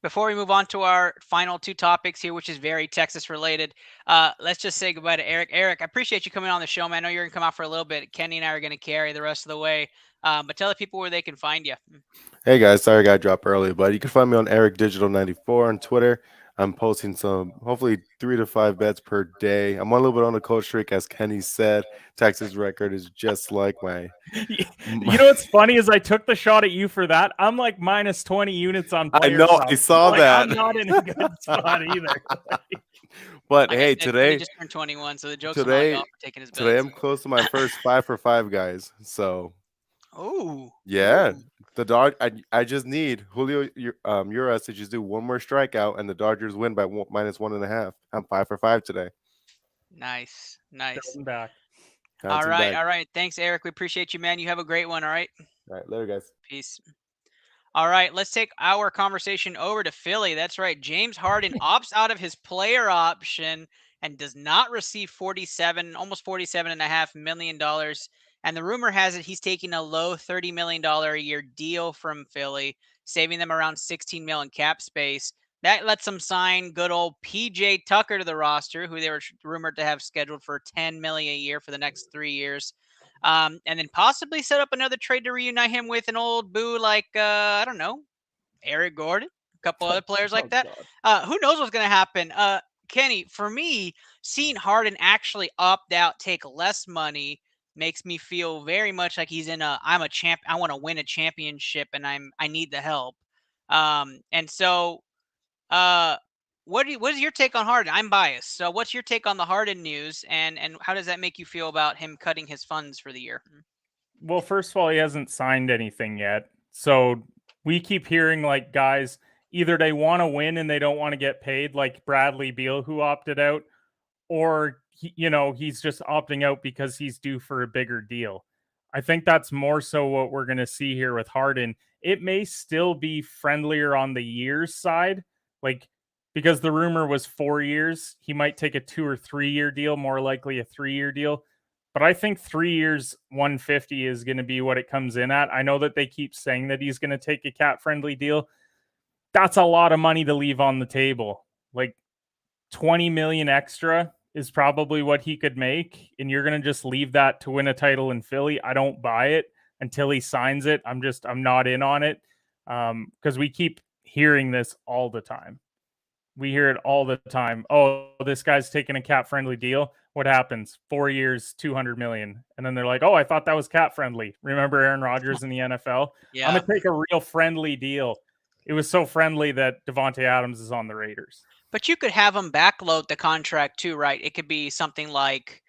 Before we move on to our final 2 topics here, which is very Texas related, let's just say goodbye to Eric. Eric, I appreciate you coming on the show, man. I know you're going to come out for a little bit. Kenny and I are going to carry the rest of the way. But tell the people where they can find you. Hey, guys. Sorry I got dropped early, but you can find me on Eric Digital 94 on Twitter. I'm posting some, hopefully 3 to 5 bets per day. I'm a little bit on a cold streak, as Kenny said. Texas record is just like my. You know what's funny is I took the shot at you for that. I'm like minus 20 units on. I know. I saw that. I'm not in a good spot either. But hey, today he just turned 21, so the joke's today, on for taking his bets. Today I'm close to my first 5 for 5, guys. So. Oh. Yeah. The Dodgers. I just need Julio Urias to just do one more strikeout, and the Dodgers win by minus 1.5. I'm 5 for 5 today. Nice. Back. All right. Thanks, Eric. We appreciate you, man. You have a great one. All right. All right. Later, guys. Peace. All right. Let's take our conversation over to Philly. That's right. James Harden opts out of his player option and does not receive almost $47.5 million. And the rumor has it he's taking a low $30 million a year deal from Philly, saving them around $16 million in cap space. That lets them sign good old PJ Tucker to the roster, who they were rumored to have scheduled for $10 million a year for the next 3 years. And then possibly set up another trade to reunite him with an old boo like, I don't know, Eric Gordon, a couple other players like that. Who knows what's going to happen? Kenny, for me, seeing Harden actually opt out, take less money, makes me feel very much like he's in I'm a champ. I want to win a championship and I need the help. And so, what is your take on Harden? I'm biased. So what's your take on the Harden news and how does that make you feel about him cutting his funds for the year? Well, first of all, he hasn't signed anything yet. So we keep hearing like guys, either they want to win and they don't want to get paid, like Bradley Beal, who opted out, or he's just opting out because he's due for a bigger deal. I think that's more so what we're going to see here with Harden. It may still be friendlier on the years side. Like because the rumor was 4 years. He might take a 2 or 3 year deal, more likely a 3-year deal. But I think 3 years, 150 is going to be what it comes in at. I know that they keep saying that he's going to take a cap-friendly deal. That's a lot of money to leave on the table. Like 20 million extra is probably what he could make, and you're going to just leave that to win a title in Philly. I don't buy it until he signs it. I'm not in on it, because we keep hearing this all the time. We hear it all the time. Oh, this guy's taking a cap-friendly deal. What happens? 4 years, 200 million. And then they're like, oh, I thought that was cap-friendly. Remember Aaron Rodgers in the NFL? Yeah. I'm going to take a real friendly deal. It was so friendly that Devontae Adams is on the Raiders. But you could have him backload the contract too, right? It could be something like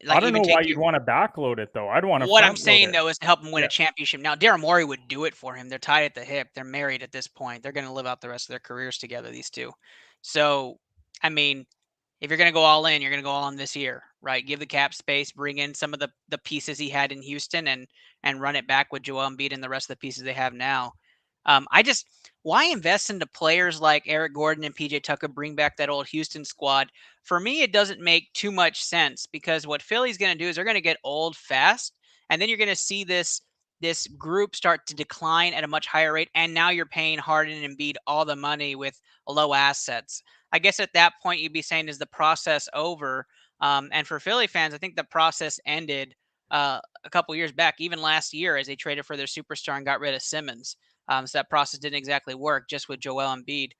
I don't know why you'd want to backload it, though. I'd want to. What I'm saying, though, is to help him win a championship. Now, Daryl Morey would do it for him. They're tied at the hip. They're married at this point. They're going to live out the rest of their careers together, these two. So, I mean, if you're going to go all in, you're going to go all in this year, right? Give the cap space, bring in some of the pieces he had in Houston, and run it back with Joel Embiid and the rest of the pieces they have now. Why invest into players like Eric Gordon and PJ Tucker, bring back that old Houston squad? For me, it doesn't make too much sense, because what Philly's going to do is they're going to get old fast, and then you're going to see this group start to decline at a much higher rate, and now you're paying Harden and Embiid all the money with low assets. I guess at that point you'd be saying, is the process over? And for Philly fans, I think the process ended a couple years back, even last year, as they traded for their superstar and got rid of Simmons. So that process didn't exactly work, just with Joel Embiid.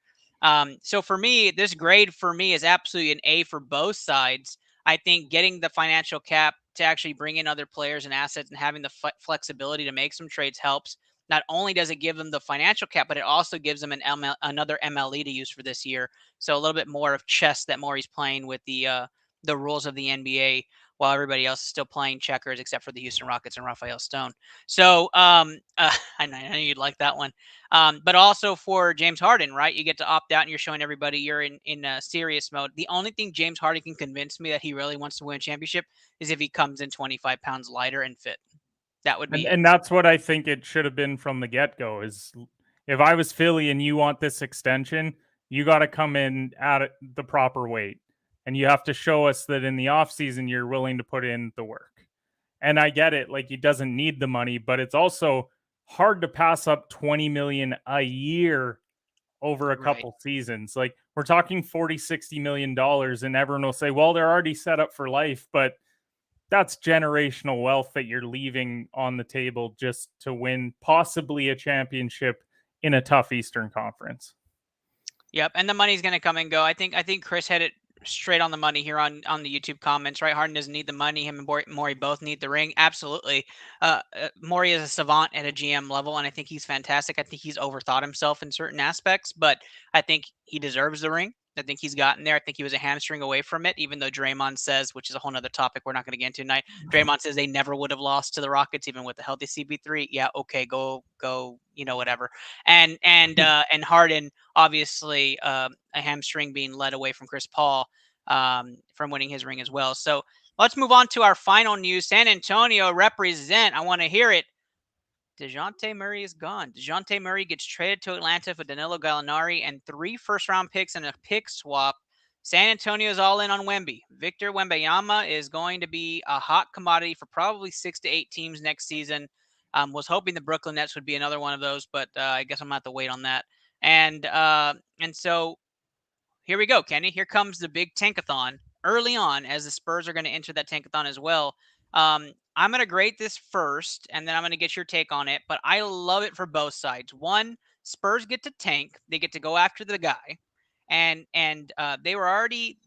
So for me, this grade for me is absolutely an A for both sides. I think getting the financial cap to actually bring in other players and assets and having the flexibility to make some trades helps. Not only does it give them the financial cap, but it also gives them another MLE to use for this year. So a little bit more of chess that Morey's playing with the rules of the NBA, while everybody else is still playing checkers, except for the Houston Rockets and Rafael Stone. So I know you'd like that one. But also for James Harden, right? You get to opt out, and you're showing everybody you're in serious mode. The only thing James Harden can convince me that he really wants to win a championship is if he comes in 25 pounds lighter and fit. That would be, and that's what I think it should have been from the get-go. Is if I was Philly and you want this extension, you got to come in at the proper weight. And you have to show us that in the offseason, you're willing to put in the work. And I get it. Like, he doesn't need the money, but it's also hard to pass up $20 million a year over a couple seasons. Like, we're talking $40-60 million, and everyone will say, well, they're already set up for life, but that's generational wealth that you're leaving on the table just to win possibly a championship in a tough Eastern Conference. Yep. And the money's going to come and go. I think Chris had it straight on the money here on the YouTube comments, right? Harden doesn't need the money. Him and Morey both need the ring. Absolutely. Morey is a savant at a GM level, and I think he's fantastic. I think he's overthought himself in certain aspects, but I think he deserves the ring. I think he's gotten there. I think he was a hamstring away from it, even though Draymond says, which is a whole nother topic we're not going to get into tonight, Draymond says they never would have lost to the Rockets, even with the healthy CP3. Yeah, okay, go, whatever. And Harden, obviously, a hamstring being led away from Chris Paul from winning his ring as well. So let's move on to our final news. San Antonio represent. I want to hear it. DeJounte Murray is gone. DeJounte Murray gets traded to Atlanta for Danilo Gallinari and 3 first-round picks and a pick swap. San Antonio is all in on Wemby. Victor Wembanyama is going to be a hot commodity for probably 6 to 8 teams next season. Was hoping the Brooklyn Nets would be another one of those, but I guess I'm going to have to wait on that. And so here we go, Kenny. Here comes the big tankathon early on, as the Spurs are going to enter that tankathon as well. I'm going to grade this first, and then I'm going to get your take on it, but I love it for both sides. One, Spurs get to tank. They get to go after the guy. And they were already,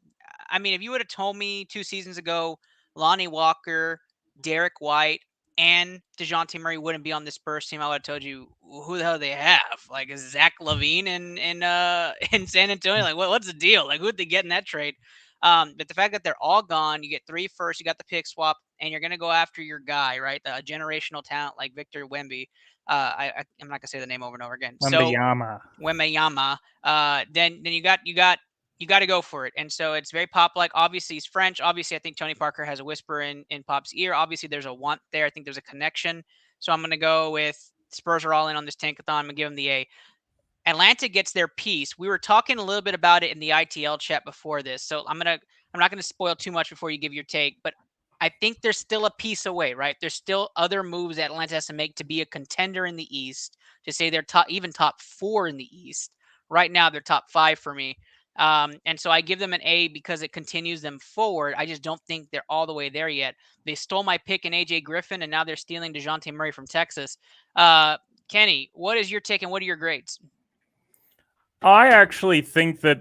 I mean, if you would have told me 2 seasons ago, Lonnie Walker, Derek White, and DeJounte Murray wouldn't be on the Spurs team, I would have told you, who the hell do they have? Like, is Zach LaVine in San Antonio? Like, what's the deal? Like, who'd they get in that trade? But the fact that they're all gone, you get 3 first, you got the pick swap, and you're going to go after your guy, right? A generational talent like Victor Wemby. I'm not going to say the name over and over again. Wembanyama. Then you got to go for it. And so it's very Pop-like. Obviously, he's French. Obviously, I think Tony Parker has a whisper in Pop's ear. Obviously, there's a want there. I think there's a connection. So I'm going to go with Spurs are all in on this tankathon. I'm going to give him the A. Atlanta gets their piece. We were talking a little bit about it in the ITL chat before this, so I'm not gonna spoil too much before you give your take, but I think there's still a piece away, right? There's still other moves that Atlanta has to make to be a contender in the East, to say they're top 4 in the East. Right now, they're top 5 for me. And so I give them an A because it continues them forward. I just don't think they're all the way there yet. They stole my pick in AJ Griffin, and now they're stealing DeJounte Murray from Texas. Kenny, what is your take and what are your grades? I actually think that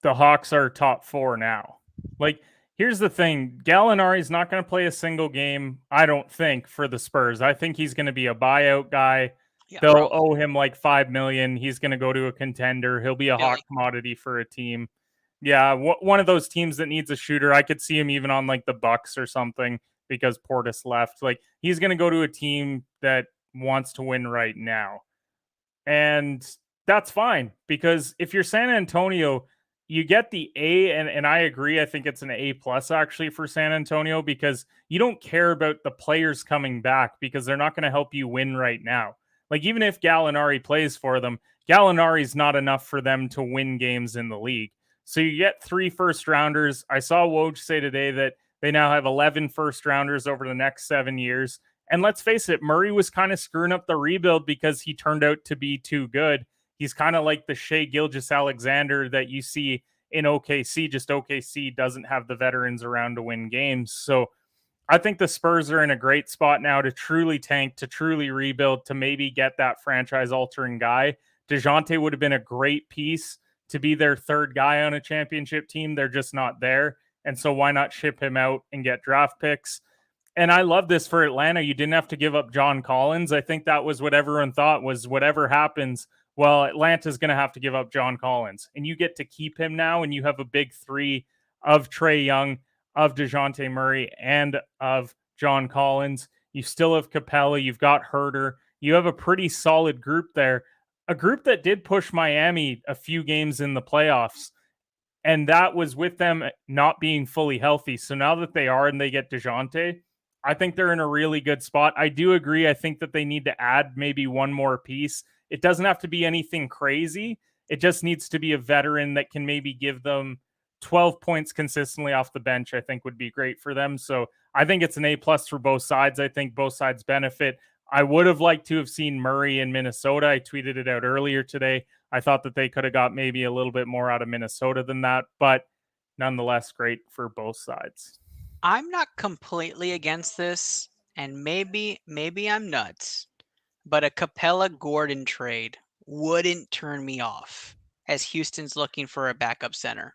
the Hawks are top 4 now. Like, here's the thing. Gallinari's not going to play a single game, I don't think, for the Spurs. I think he's going to be a buyout guy. Yeah, they'll owe him like $5 million. He's going to go to a contender. He'll be a hot commodity for a team. Yeah, one of those teams that needs a shooter. I could see him even on like the Bucks or something because Portis left. Like, he's going to go to a team that wants to win right now. And that's fine, because if you're San Antonio, you get the A, and I agree. I think it's an A+ actually for San Antonio, because you don't care about the players coming back because they're not going to help you win right now. Like, even if Gallinari plays for them, Gallinari's not enough for them to win games in the league. So you get 3 first-rounders. I saw Woj say today that they now have 11 first-rounders over the next 7 years. And let's face it, Murray was kind of screwing up the rebuild because he turned out to be too good. He's kind of like the Shai Gilgeous-Alexander that you see in OKC, just OKC doesn't have the veterans around to win games. So I think the Spurs are in a great spot now to truly tank, to truly rebuild, to maybe get that franchise-altering guy. DeJounte would have been a great piece to be their third guy on a championship team. They're just not there. And so why not ship him out and get draft picks? And I love this for Atlanta. You didn't have to give up John Collins. I think that was what everyone thought was whatever happens, well, Atlanta's going to have to give up John Collins. And you get to keep him now, and you have a big 3 of Trae Young, of DeJounte Murray, and of John Collins. You still have Capella. You've got Herter. You have a pretty solid group there. A group that did push Miami a few games in the playoffs. And that was with them not being fully healthy. So now that they are and they get DeJounte, I think they're in a really good spot. I do agree. I think that they need to add maybe one more piece. It doesn't have to be anything crazy. It just needs to be a veteran that can maybe give them 12 points consistently off the bench, I think would be great for them. So I think it's an A+ for both sides. I think both sides benefit. I would have liked to have seen Murray in Minnesota. I tweeted it out earlier today. I thought that they could have got maybe a little bit more out of Minnesota than that, but nonetheless, great for both sides. I'm not completely against this, and maybe I'm nuts, but a Capella-Gordon trade wouldn't turn me off as Houston's looking for a backup center.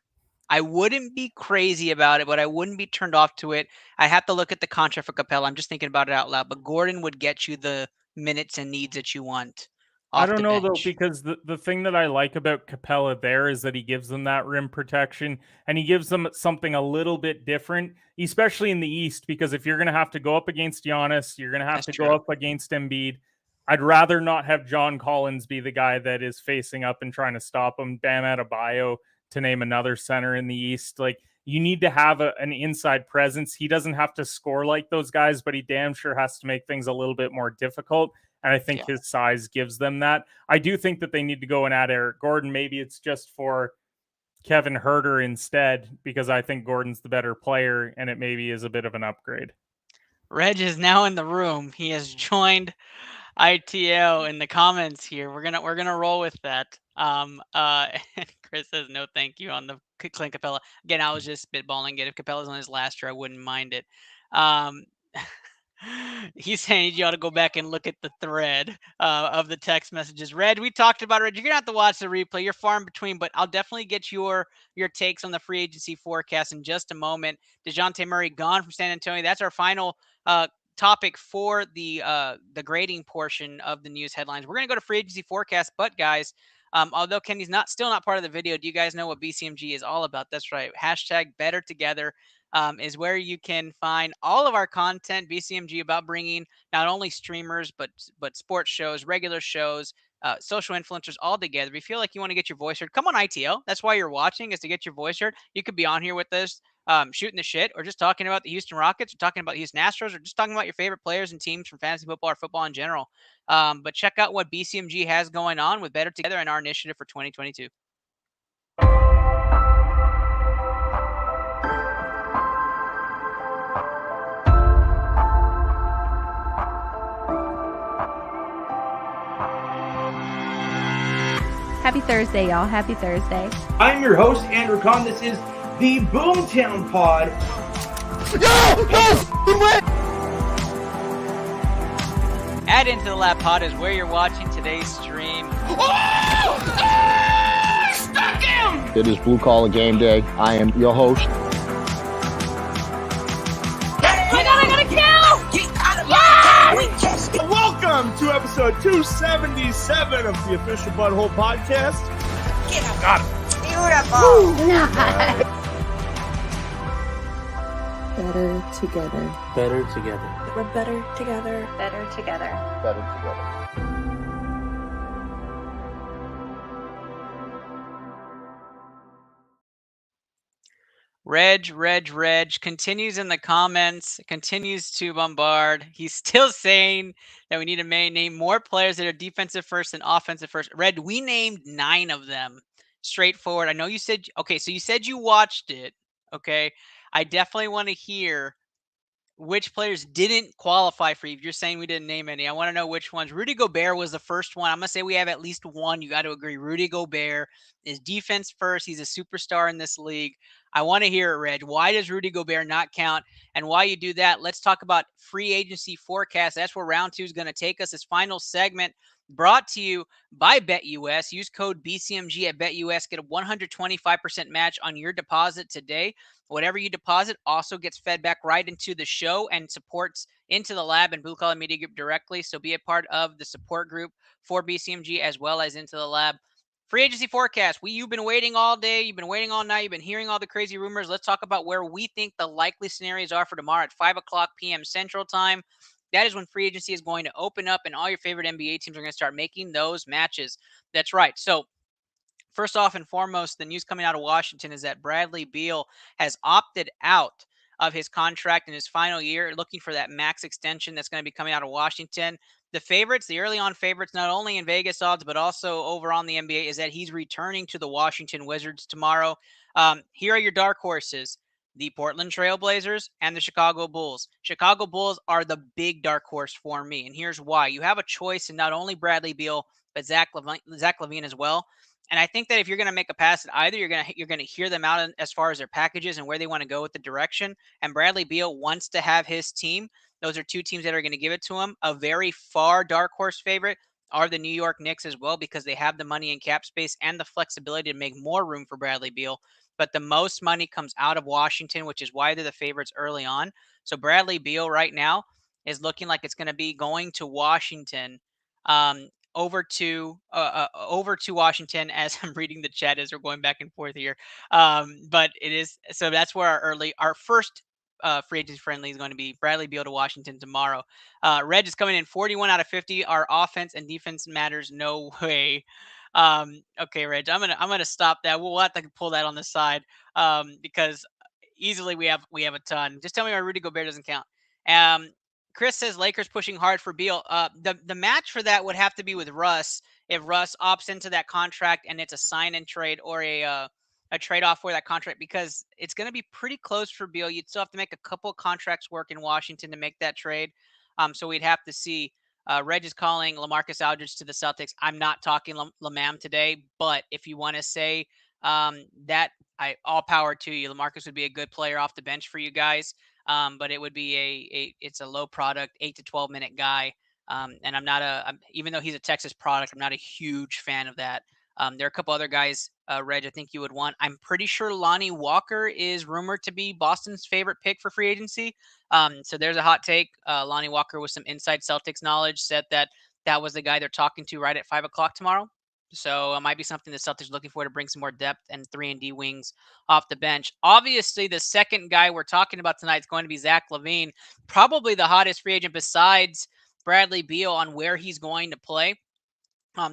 I wouldn't be crazy about it, but I wouldn't be turned off to it. I have to look at the contract for Capella. I'm just thinking about it out loud, but Gordon would get you the minutes and needs that you want. I don't know, though, because the thing that I like about Capella there is that he gives them that rim protection, and he gives them something a little bit different, especially in the East, because if you're going to have to go up against Giannis, you're going to have to go up against Embiid. I'd rather not have John Collins be the guy that is facing up and trying to stop him. Bam Adebayo, to name another center in the East. Like, you need to have an inside presence. He doesn't have to score like those guys, but he damn sure has to make things a little bit more difficult. And I think his size gives them that. I do think that they need to go and add Eric Gordon. Maybe it's just for Kevin Huerter instead, because I think Gordon's the better player, and it maybe is a bit of an upgrade. Reg is now in the room. He has joined ITL in the comments here. We're gonna roll with that. And Chris says no thank you on the Clint Capella. Again, I was just spitballing it. If Capella's on his last year, I wouldn't mind it. He's saying you ought to go back and look at the thread of the text messages. Red, we talked about it. Red, you're gonna have to watch the replay. You're far in between, but I'll definitely get your takes on the free agency forecast in just a moment. DeJounte Murray gone from San Antonio. That's our final topic for the grading portion of the news headlines. We're gonna go to free agency forecast, but guys, although Kenny's still not part of the video, do you guys know what BCMG is all about? That's right. #BetterTogether. Is where you can find all of our content, BCMG, about bringing not only streamers, but sports shows, regular shows, social influencers all together. If you feel like you want to get your voice heard, come on ITL. That's why you're watching, is to get your voice heard. You could be on here with us shooting the shit, or just talking about the Houston Rockets, or talking about the Houston Astros, or just talking about your favorite players and teams from fantasy football or football in general. But check out what BCMG has going on with Better Together and our initiative for 2022. Happy Thursday, y'all. Happy Thursday. I'm your host, Andrew Kahn. This is the Boomtown Pod. Add Into the Lab Pod is where you're watching today's stream. Stuck him! It is Blue Collar Game Day. I am your host. Oh my god, I got a kill! Get out of my Welcome to episode 277 of the Official Butthole Podcast. Get him. Got him. Beautiful. Better together. Better together. We're better together. Better together. Better together. Reg continues in the comments, continues to bombard. He's still saying that we need to name more players that are defensive first than offensive first. Red, we named 9 of them. Straightforward. I know you said, okay, so you said you watched it. Okay. I definitely want to hear which players didn't qualify for you. If you're saying we didn't name any, I want to know which ones. Rudy Gobert was the first one. I'm going to say we have at least one. You got to agree. Rudy Gobert is defense first. He's a superstar in this league. I want to hear it, Reg. Why does Rudy Gobert not count? And while you do that, let's talk about free agency forecast. That's where round 2 is going to take us. This final segment brought to you by BetUS. Use code BCMG at BetUS. Get a 125% match on your deposit today. Whatever you deposit also gets fed back right into the show and supports Into the Lab and Blue Collar Media Group directly. So be a part of the support group for BCMG as well as Into the Lab. Free agency forecast. You've been waiting all day. You've been waiting all night. You've been hearing all the crazy rumors. Let's talk about where we think the likely scenarios are for tomorrow at 5 o'clock p.m. Central Time. That is when free agency is going to open up and all your favorite NBA teams are going to start making those matches. That's right. So first off and foremost, the news coming out of Washington is that Bradley Beal has opted out of his contract in his final year, looking for that max extension that's going to be coming out of Washington. The favorites, the early on favorites, not only in Vegas odds, but also over on the NBA, is that he's returning to the Washington Wizards tomorrow. Here are your dark horses: the Portland Trail Blazers and the Chicago Bulls. Chicago Bulls are the big dark horse for me, and here's why. You have a choice in not only Bradley Beal, but Zach LaVine as well. And I think that if you're going to make a pass at either, you're going to hear them out as far as their packages and where they want to go with the direction. And Bradley Beal wants to have his team. Those are 2 teams that are going to give it to him. A very far dark horse favorite are the New York Knicks as well, because they have the money and cap space and the flexibility to make more room for Bradley Beal. But the most money comes out of Washington, which is why they're the favorites early on. So Bradley Beal right now is looking like it's going to be going to Washington. Over to Washington, as I'm reading the chat as we're going back and forth here. But it is, so that's where our first free agency friendly is going to be Bradley Beal to Washington tomorrow. Reg is coming in 41 out of 50. Our offense and defense matters no way. Okay, Reg, I'm gonna stop that. We'll have to pull that on the side because easily we have a ton. Just tell me why Rudy Gobert doesn't count. Chris says Lakers pushing hard for Beal. The match for that would have to be with Russ. If Russ opts into that contract and it's a sign and trade or a trade-off for that contract, because it's going to be pretty close for Beal. You'd still have to make a couple of contracts work in Washington to make that trade. So we'd have to see. Reg is calling LaMarcus Aldridge to the Celtics. I'm not talking Lamam today, but if you want to say that, all power to you. LaMarcus would be a good player off the bench for you guys. But it would be it's a low product, 8 to 12 minute guy. And even though he's a Texas product, I'm not a huge fan of that. There are a couple other guys, Reg, I think you would want. I'm pretty sure Lonnie Walker is rumored to be Boston's favorite pick for free agency. So there's a hot take. Lonnie Walker, with some inside Celtics knowledge, said that was the guy they're talking to right at 5 o'clock tomorrow. So it might be something the Celtics are looking for to bring some more depth and 3-and-D wings off the bench. Obviously, the second guy we're talking about tonight is going to be Zach LaVine, probably the hottest free agent besides Bradley Beal on where he's going to play.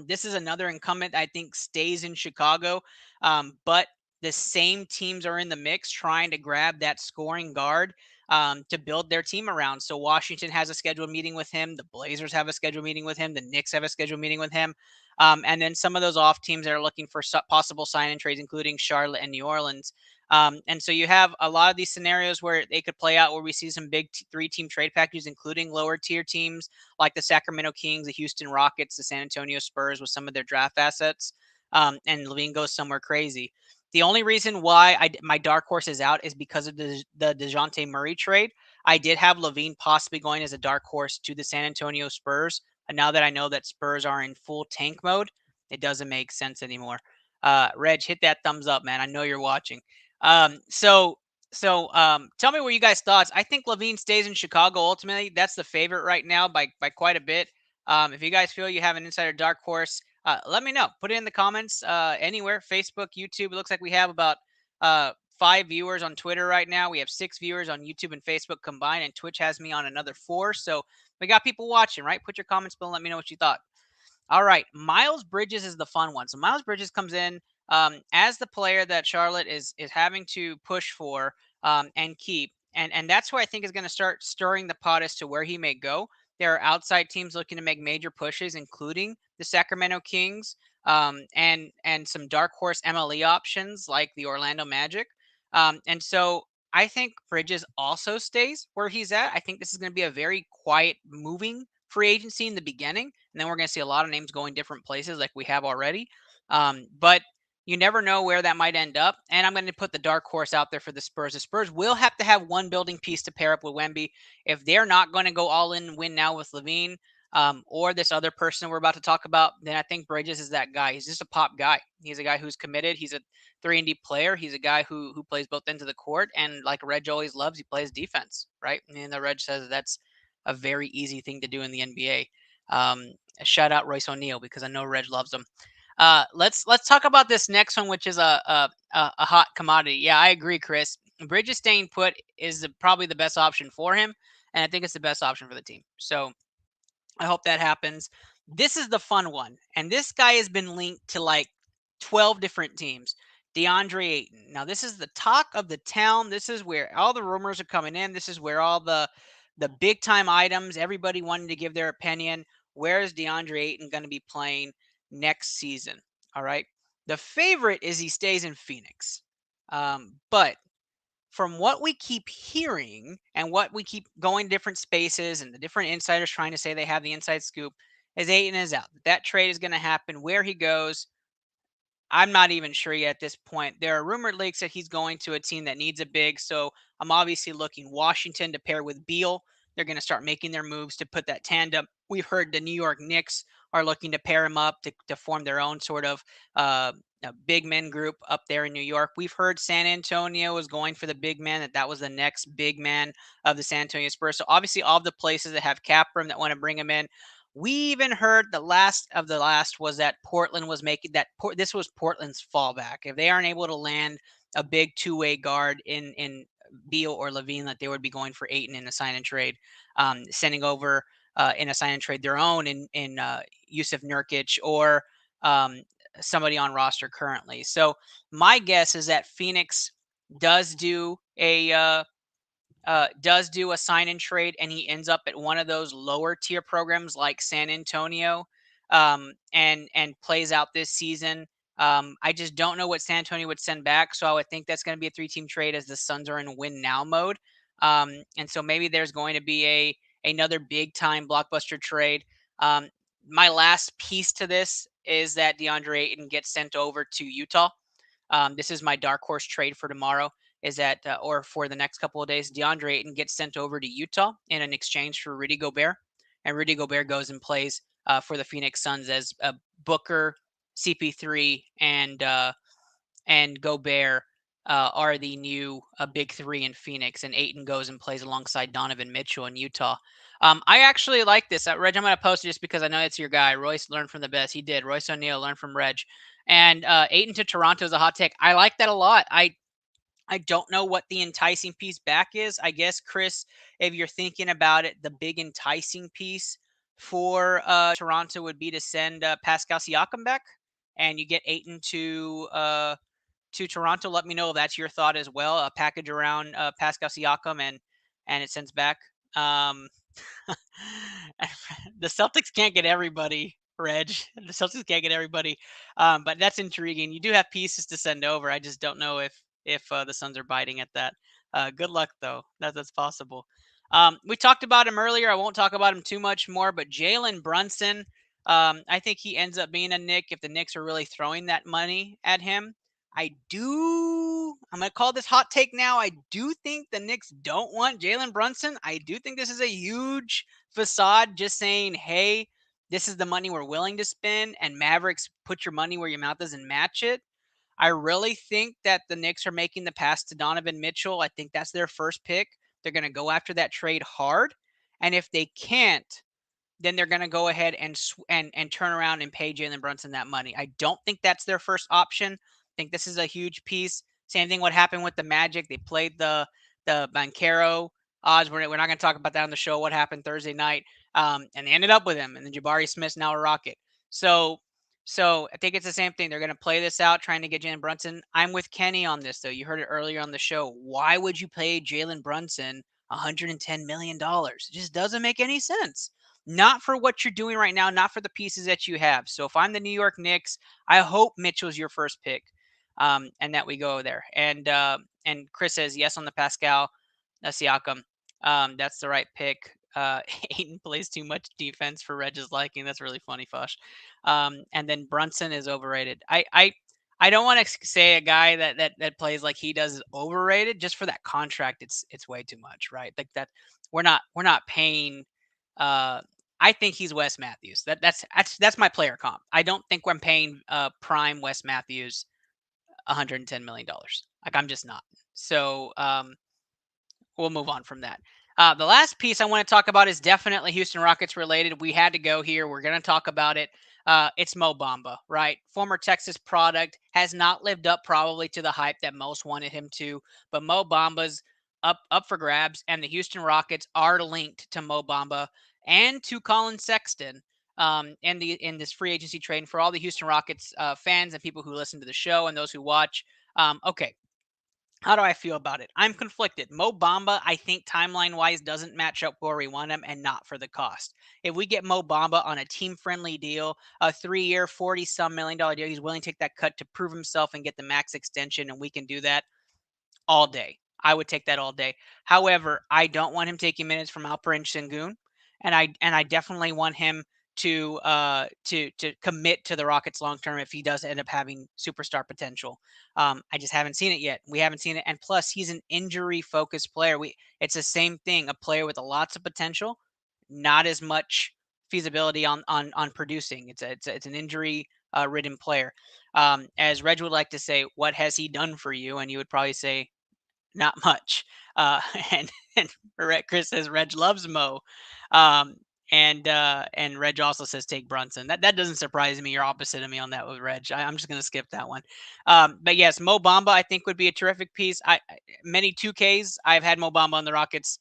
This is another incumbent I think stays in Chicago, but the same teams are in the mix trying to grab that scoring guard to build their team around. So Washington has a scheduled meeting with him. The Blazers have a scheduled meeting with him. The Knicks have a scheduled meeting with him. And then some of those off teams that are looking for possible sign-in trades, including Charlotte and New Orleans. And so you have a lot of these scenarios where they could play out where we see some big 3-team trade packages, including lower tier teams like the Sacramento Kings, the Houston Rockets, the San Antonio Spurs with some of their draft assets. And LaVine goes somewhere crazy. The only reason why my dark horse is out is because of the DeJounte Murray trade. I did have LaVine possibly going as a dark horse to the San Antonio Spurs. And now that I know that Spurs are in full tank mode, it doesn't make sense anymore. Reg, hit that thumbs up, man. I know you're watching. So tell me what you guys' thoughts. I think LaVine stays in Chicago ultimately. That's the favorite right now by quite a bit. If you guys feel you have an insider dark horse, let me know. Put it in the comments anywhere. Facebook, YouTube. It looks like we have about 5 viewers on Twitter right now. We have 6 viewers on YouTube and Facebook combined, and Twitch has me on another 4. So we got people watching, right? Put your comments below and let me know what you thought. All right. Miles Bridges is the fun one. So Miles Bridges comes in as the player that Charlotte is having to push for and keep. And that's where I think is going to start stirring the pot as to where he may go. There are outside teams looking to make major pushes, including the Sacramento Kings and some dark horse MLE options like the Orlando Magic. And so I think Bridges also stays where he's at. I think this is going to be a very quiet moving free agency in the beginning. And then we're going to see a lot of names going different places like we have already. But you never know where that might end up. And I'm going to put the dark horse out there for the Spurs. The Spurs will have to have one building piece to pair up with Wemby. If they're not going to go all in and win now with LaVine or this other person we're about to talk about, then I think Bridges is that guy. He's just a pop guy. He's a guy who's committed. He's a 3-and-D player. He's a guy who plays both ends of the court. And like Reg always loves, he plays defense, right? And the Reg says that's a very easy thing to do in the NBA. Shout out Royce O'Neal because I know Reg loves him. Let's talk about this next one, which is a hot commodity. Yeah, I agree, Chris. Bridges staying put is probably the best option for him, and I think it's the best option for the team. So I hope that happens. This is the fun one, and this guy has been linked to like 12 different teams. DeAndre Ayton. Now, this is the talk of the town. This is where all the rumors are coming in. This is where all the big time items, everybody wanting to give their opinion. Where is DeAndre Ayton going to be playing next season? All right. The favorite is he stays in Phoenix. But from what we keep hearing and what we keep going different spaces and the different insiders trying to say they have the inside scoop is Ayton is out. That trade is going to happen. Where he goes, I'm not even sure yet at this point. There are rumored leaks that he's going to a team that needs a big. So I'm obviously looking Washington to pair with Beal. They're going to start making their moves to put that tandem. We've heard the New York Knicks are looking to pair him up to form their own sort of big men group up there in New York. We've heard San Antonio was going for the big man, that was the next big man of the San Antonio Spurs. So obviously all the places that have cap room that want to bring him in. We even heard the last of the last was that Portland was making that. This was Portland's fallback. If they aren't able to land a big two-way guard in Beal or LaVine, that they would be going for Ayton in a sign and trade, sending over in a sign and trade their own in Yusuf Nurkic or somebody on roster currently. So my guess is that Phoenix does do a sign and trade, and he ends up at one of those lower tier programs like San Antonio, and plays out this season. I just don't know what San Antonio would send back, so I would think that's going to be a 3-team trade as the Suns are in win now mode. And so maybe there's going to be another big time blockbuster trade. My last piece to this is that DeAndre Ayton gets sent over to Utah. This is my dark horse trade for tomorrow. Is that, or for the next couple of days, DeAndre Ayton gets sent over to Utah in an exchange for Rudy Gobert. And Rudy Gobert goes and plays for the Phoenix Suns as Booker, CP3, and Gobert are the new big three in Phoenix. And Ayton goes and plays alongside Donovan Mitchell in Utah. I actually like this. Reg, I'm going to post it just because I know it's your guy. Royce learned from the best. He did. Royce O'Neal learned from Reg. And Ayton to Toronto is a hot take. I like that a lot. I don't know what the enticing piece back is. I guess, Chris, if you're thinking about it, the big enticing piece for Toronto would be to send Pascal Siakam back, and you get Ayton to to Toronto. Let me know if that's your thought as well. A package around Pascal Siakam and it sends back. The Celtics can't get everybody, Reg. The Celtics can't get everybody, but that's intriguing. You do have pieces to send over. I just don't know if the Suns are biting at that. Good luck, though. That's possible. We talked about him earlier. I won't talk about him too much more, but Jalen Brunson, I think he ends up being a Knick if the Knicks are really throwing that money at him. I'm going to call this hot take now. I do think the Knicks don't want Jalen Brunson. I do think this is a huge facade just saying, hey, this is the money we're willing to spend, and Mavericks, put your money where your mouth is and match it. I really think that the Knicks are making the pass to Donovan Mitchell. I think that's their first pick. They're going to go after that trade hard. And if they can't, then they're going to go ahead and turn around and pay Jalen Brunson that money. I don't think that's their first option. I think this is a huge piece. Same thing what happened with the Magic. They played the Banchero odds. We're not going to talk about that on the show, what happened Thursday night. And they ended up with him. And then Jabari Smith's now a Rocket. So I think it's the same thing. They're going to play this out, trying to get Jalen Brunson. I'm with Kenny on this, though. You heard it earlier on the show. Why would you pay Jalen Brunson $110 million? It just doesn't make any sense. Not for what you're doing right now, not for the pieces that you have. So if I'm the New York Knicks, I hope Mitchell's your first pick, and that we go there. And Chris says yes on the Pascal Siakam. That's the right pick. Ayton plays too much defense for Reg's liking. That's really funny, Fosh. And then Brunson is overrated. I don't want to say a guy that plays like he does is overrated. Just for that contract, it's way too much, right? Like that, we're not paying. I think he's Wes Matthews. That's my player comp. I don't think I'm paying prime Wes Matthews $110 million. Like, I'm just not. So we'll move on from that. The last piece I want to talk about is definitely Houston Rockets related. We had to go here. We're going to talk about it. It's Mo Bamba, right? Former Texas product, has not lived up probably to the hype that most wanted him to, but Mo Bamba's up for grabs, and the Houston Rockets are linked to Mo Bamba and to Colin Sexton in this free agency trade. And for all the Houston Rockets fans and people who listen to the show and those who watch, okay. How do I feel about it? I'm conflicted. Mo Bamba, I think timeline-wise, doesn't match up where we want him, and not for the cost. If we get Mo Bamba on a team-friendly deal, a 3-year, $40-some million deal, he's willing to take that cut to prove himself and get the max extension, and we can do that all day. I would take that all day. However, I don't want him taking minutes from Alperen Sengun, and I definitely want him to commit to the Rockets long term if he does end up having superstar potential. I just haven't seen it yet. We haven't seen it, and plus he's an injury focused player. It's the same thing. A player with lots of potential, not as much feasibility on producing. It's an injury ridden player. As Reg would like to say, what has he done for you? And you would probably say, not much. And Chris says Reg loves Mo. And Reg also says take Brunson. That doesn't surprise me. You're opposite of me on that with Reg. I'm just gonna skip that one. But yes, Mo Bamba I think would be a terrific piece. Many 2Ks I've had Mo Bamba on the Rockets.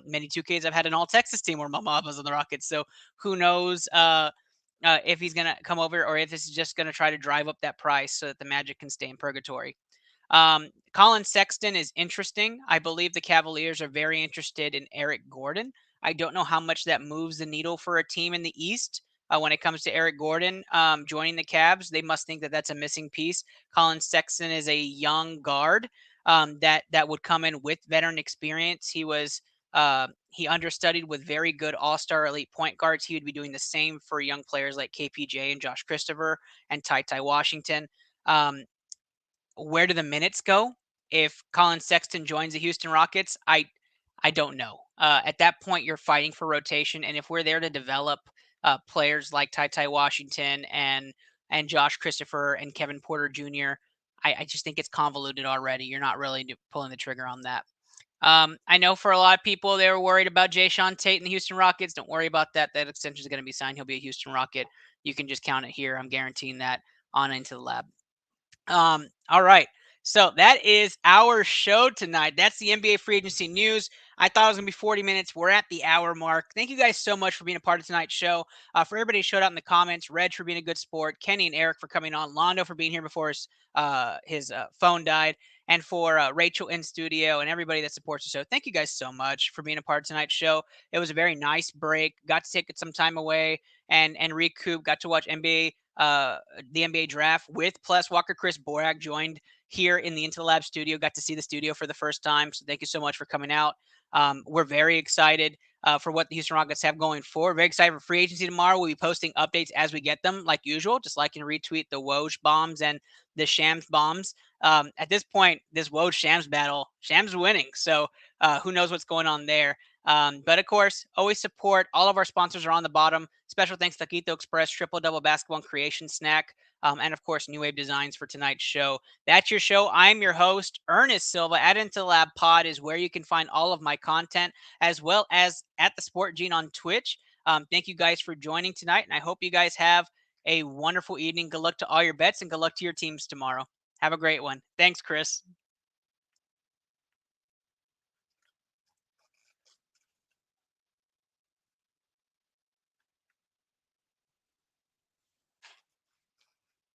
Many 2Ks I've had an all Texas team where Mo Bamba's on the Rockets. So who knows if he's gonna come over or if this is just gonna try to drive up that price so that the Magic can stay in purgatory. Colin Sexton is interesting. I believe the Cavaliers are very interested in Eric Gordon. I don't know how much that moves the needle for a team in the East when it comes to Eric Gordon joining the Cavs. They must think that that's a missing piece. Colin Sexton is a young guard that would come in with veteran experience. He understudied with very good all-star elite point guards. He would be doing the same for young players like KPJ and Josh Christopher and Ty Washington. Where do the minutes go if Colin Sexton joins the Houston Rockets? I don't know. At that point, you're fighting for rotation, and if we're there to develop players like Ty Washington and Josh Christopher and Kevin Porter Jr., I just think it's convoluted already. You're not really pulling the trigger on that. I know for a lot of people, they were worried about Jae'Sean Tate and the Houston Rockets. Don't worry about that. That extension is going to be signed. He'll be a Houston Rocket. You can just count it here. I'm guaranteeing that on Into the Lab. All right. So that is our show tonight. That's the NBA free agency news. I thought it was going to be 40 minutes. We're at the hour mark. Thank you guys so much for being a part of tonight's show. For everybody who showed up in the comments, Reg for being a good sport, Kenny and Eric for coming on, Londo for being here before his phone died, and for Rachel in studio and everybody that supports the show. Thank you guys so much for being a part of tonight's show. It was a very nice break. Got to take some time away and recoup. Got to watch the NBA draft with Plus Walker. Chris Borak joined here in the Into the Lab studio. Got to see the studio for the first time. So thank you so much for coming out. We're very excited for what the Houston Rockets have going forward. Very excited for free agency tomorrow. We'll be posting updates as we get them, like usual. Just like and retweet the Woj bombs and the Shams bombs. At this point, this Woj Shams battle, Shams winning. So who knows what's going on there. But of course, always support. All of our sponsors are on the bottom. Special thanks to Taquito Express, Triple Double Basketball and Creation Snack. And of course, New Wave Designs for tonight's show. That's your show. I'm your host, Ernest Silva. At Into the Lab Pod is where you can find all of my content, as well as at the Sport Gene on Twitch. Thank you guys for joining tonight, and I hope you guys have a wonderful evening. Good luck to all your bets, and good luck to your teams tomorrow. Have a great one. Thanks, Chris.